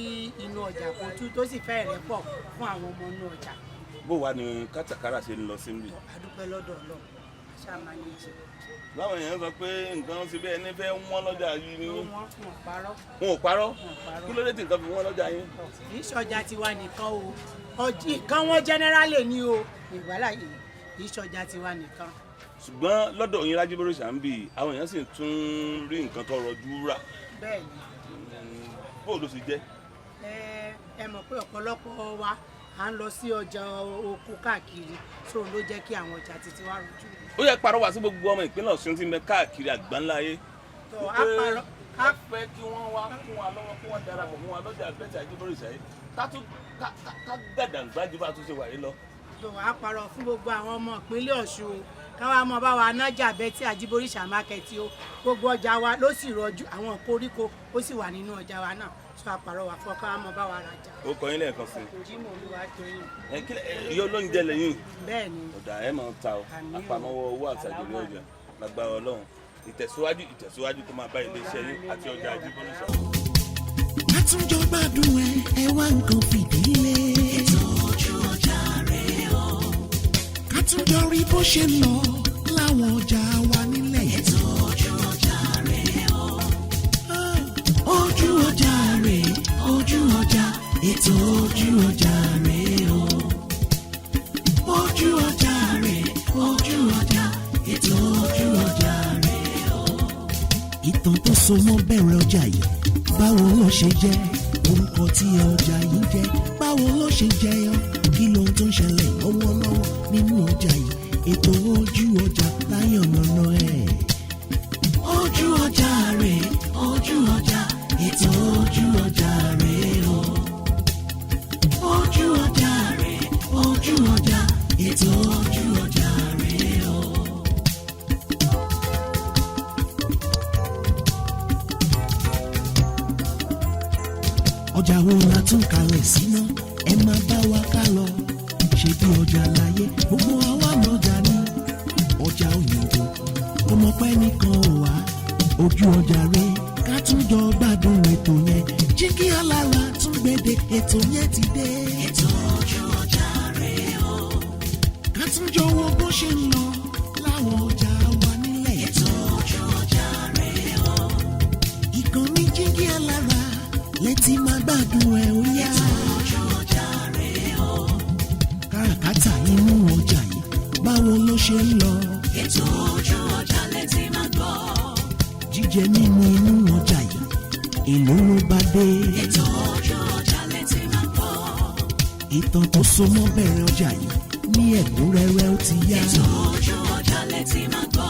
inú ọjà kó tú tó sì fẹ́ ìrẹ́pọ̀ fún àwọn ọmọ inú ọjà. bó wàá ní kátàkárà ṣe ń lọ sí níbi. a dúpẹ́ lọ́dọ̀ Ọlọ́run ṣáà máa ní ìjì. láwọn èèyàn sọ pé nǹkan ti bẹ́ẹ̀ ní fẹ́ wọ́n lọ́jà yìí ni. wọn ò parọ́. wọn ò parọ́ kí ló dé tí nǹkan fi wọ́n lọ́jà yín. kì í ṣọjà tiwa nìkan o nǹkan wọn jẹ́nẹ́rálì ni o ìgbàlá yìí kì í ṣọjà tiwa nìkan. ṣùgbọ́n lọ́dọ̀ yín Ajiborisade ń bì àwọn èèyàn sì tún rí nǹkan tó rọjú rà. bẹ́ẹ̀ni. bó ló sì jẹ́. ẹ mọ̀ pé ọ̀pọ̀lọpọ̀ wa à ń lọ sí ọjà oko káàkiri tó ló jẹ́ kí àwọn ọjà títí wá rújú. ó yẹ pàrọwà sí gbogbo ọmọ ìpínlẹ̀ Ọ̀ṣun tí ń bẹ káàkiri àgbáńláyé. tó a parọ́ a fẹ́ kí wọ́n wá fún wa lọ́wọ́ kí wọ́n darapọ̀ mọ́ wa lọ́jà Bẹ́tì Ajiborisade ká gàdàgbájú bá tún ṣe wà yìí lọ. tó a parọ́ fún gbogbo àwọn ọmọ ìpínlẹ̀ Ọ̀ṣun káwa mọ bá wa nájà Bẹ́tì Ajiborisade market o gbogbo ọjà wa ló sì rọjú àwọn koríko ó sì wà nínú ọjà wa náà sọ àpàrọ̀ wà fún káwa mọ bá wa rajà. ó kọ yín lẹ́ẹ̀kan sí. Jímọ̀ Olúwatóyìn. iye olóúnjẹ lẹ́yìn. bẹ́ẹ̀ni. ọ̀dà ẹ̀ máa ń ta ọ àpamọ́wọ́ owó àtàjèrè ọjà lágbára Ọlọ́run ìtẹ̀síwájú tó máa bá iléeṣẹ́ yín àti ọjà Ajiborisade. Àtúnjọ gbádùn ẹ wá nǹkan fìdílé. Ètò ojú ọjà rẹ̀ o. Àtúnjọ rí bó ṣe lọ láwọn ọjà wa nílẹ̀. Ètò ojú ọjà rẹ̀ o. Ojú ọjà rẹ̀ ojú ọjà ètò ojú ọjà rẹ̀ o. Ojú ọjà rẹ̀ ojú ọjà ètò ojú ọjà. ìtàn tó so mọ́ bẹ̀rẹ̀ ọjà yìí báwo ló ṣe jẹ́ orúkọ tí ọjà yìí jẹ́ báwo ló ṣe jẹyọ kí lohun tó ń ṣẹlẹ̀ lọ́wọ́lọ́wọ́ nínú ọjà yìí ètò ojú ọjà láyọ̀ nànà ẹ̀. ojú ọjà rẹ̀ ojú ọjà ètò ojú ọjà rẹ̀ o. ojú ọjà rẹ̀ ojú ọjà ètò ojú ọjà rẹ̀ o. ọjà wo la tún kalẹ̀ síná ẹ máa bá wa ká lọ ṣe bí ọjà láyé gbogbo àwa lọ́jà ní ọjà òyìnbó ọmọpẹ́ nìkan ò wá ojú ọjà rẹ ká tún jọ gbádùn ètò yẹn jíkí alára tún gbèdé ètò yẹn ti dé. ètò ojú ọjà rẹ o. ká tún jọ wo bó ṣe ń lọ láwọn ọjà wa nílẹ̀. ètò ojú ọjà rẹ o. ìkànnì jíkí alára létí máa gbádùn ẹ̀ ó yá. ètò ojú ọjà rẹ o. káràkátà inú ọjà yìí báwo ló ṣe ń lọ. ètò ojú ọjà létí máa gbọ́. jíjẹ mímu inú ọjà yìí ìlú ló bá dé. ètò ojú ọjà létí máa gbọ́. ìtàn tó so mọ́ bẹ̀rẹ̀ ọjà yìí ní ẹ̀kúnrẹ́rẹ́ ó ti yá. ètò ojú ọjà létí máa gbọ́.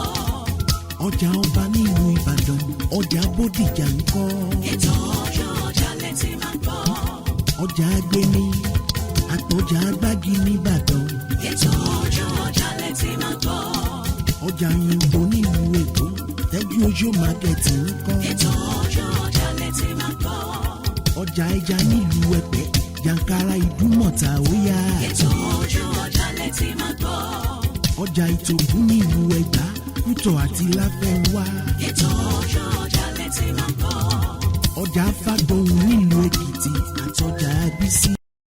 ọjà ọba nílùú Ìbàdàn ọjà Bódìjà ńkọ́. ètò ojú ọjà létí máa gbọ́. ọjà Agbéni àtọjà Agbági nìbàdàn. ètò ojú ọjà létí máa gbọ́. ọjà Òyìnbó nílùú Èkó Tẹ́jú Ojú mákẹ́tì ńkọ́. ètò ojú ọjà létí máa gbọ́. ọjà ẹja nílùú Ẹ̀pẹ́ Jàǹkàrà Ìdúmọ̀tà ó yá. ètò ojú ọjà létí máa gbọ́. ọjà Ìtòkú nílùú Ẹ̀gbá Kútọ̀ àti Láfẹnwá. ètò ojú ọjà létí máa gbọ́. ọjà Fágbóhùn nílùú Èkìtì àtọjà Abísí.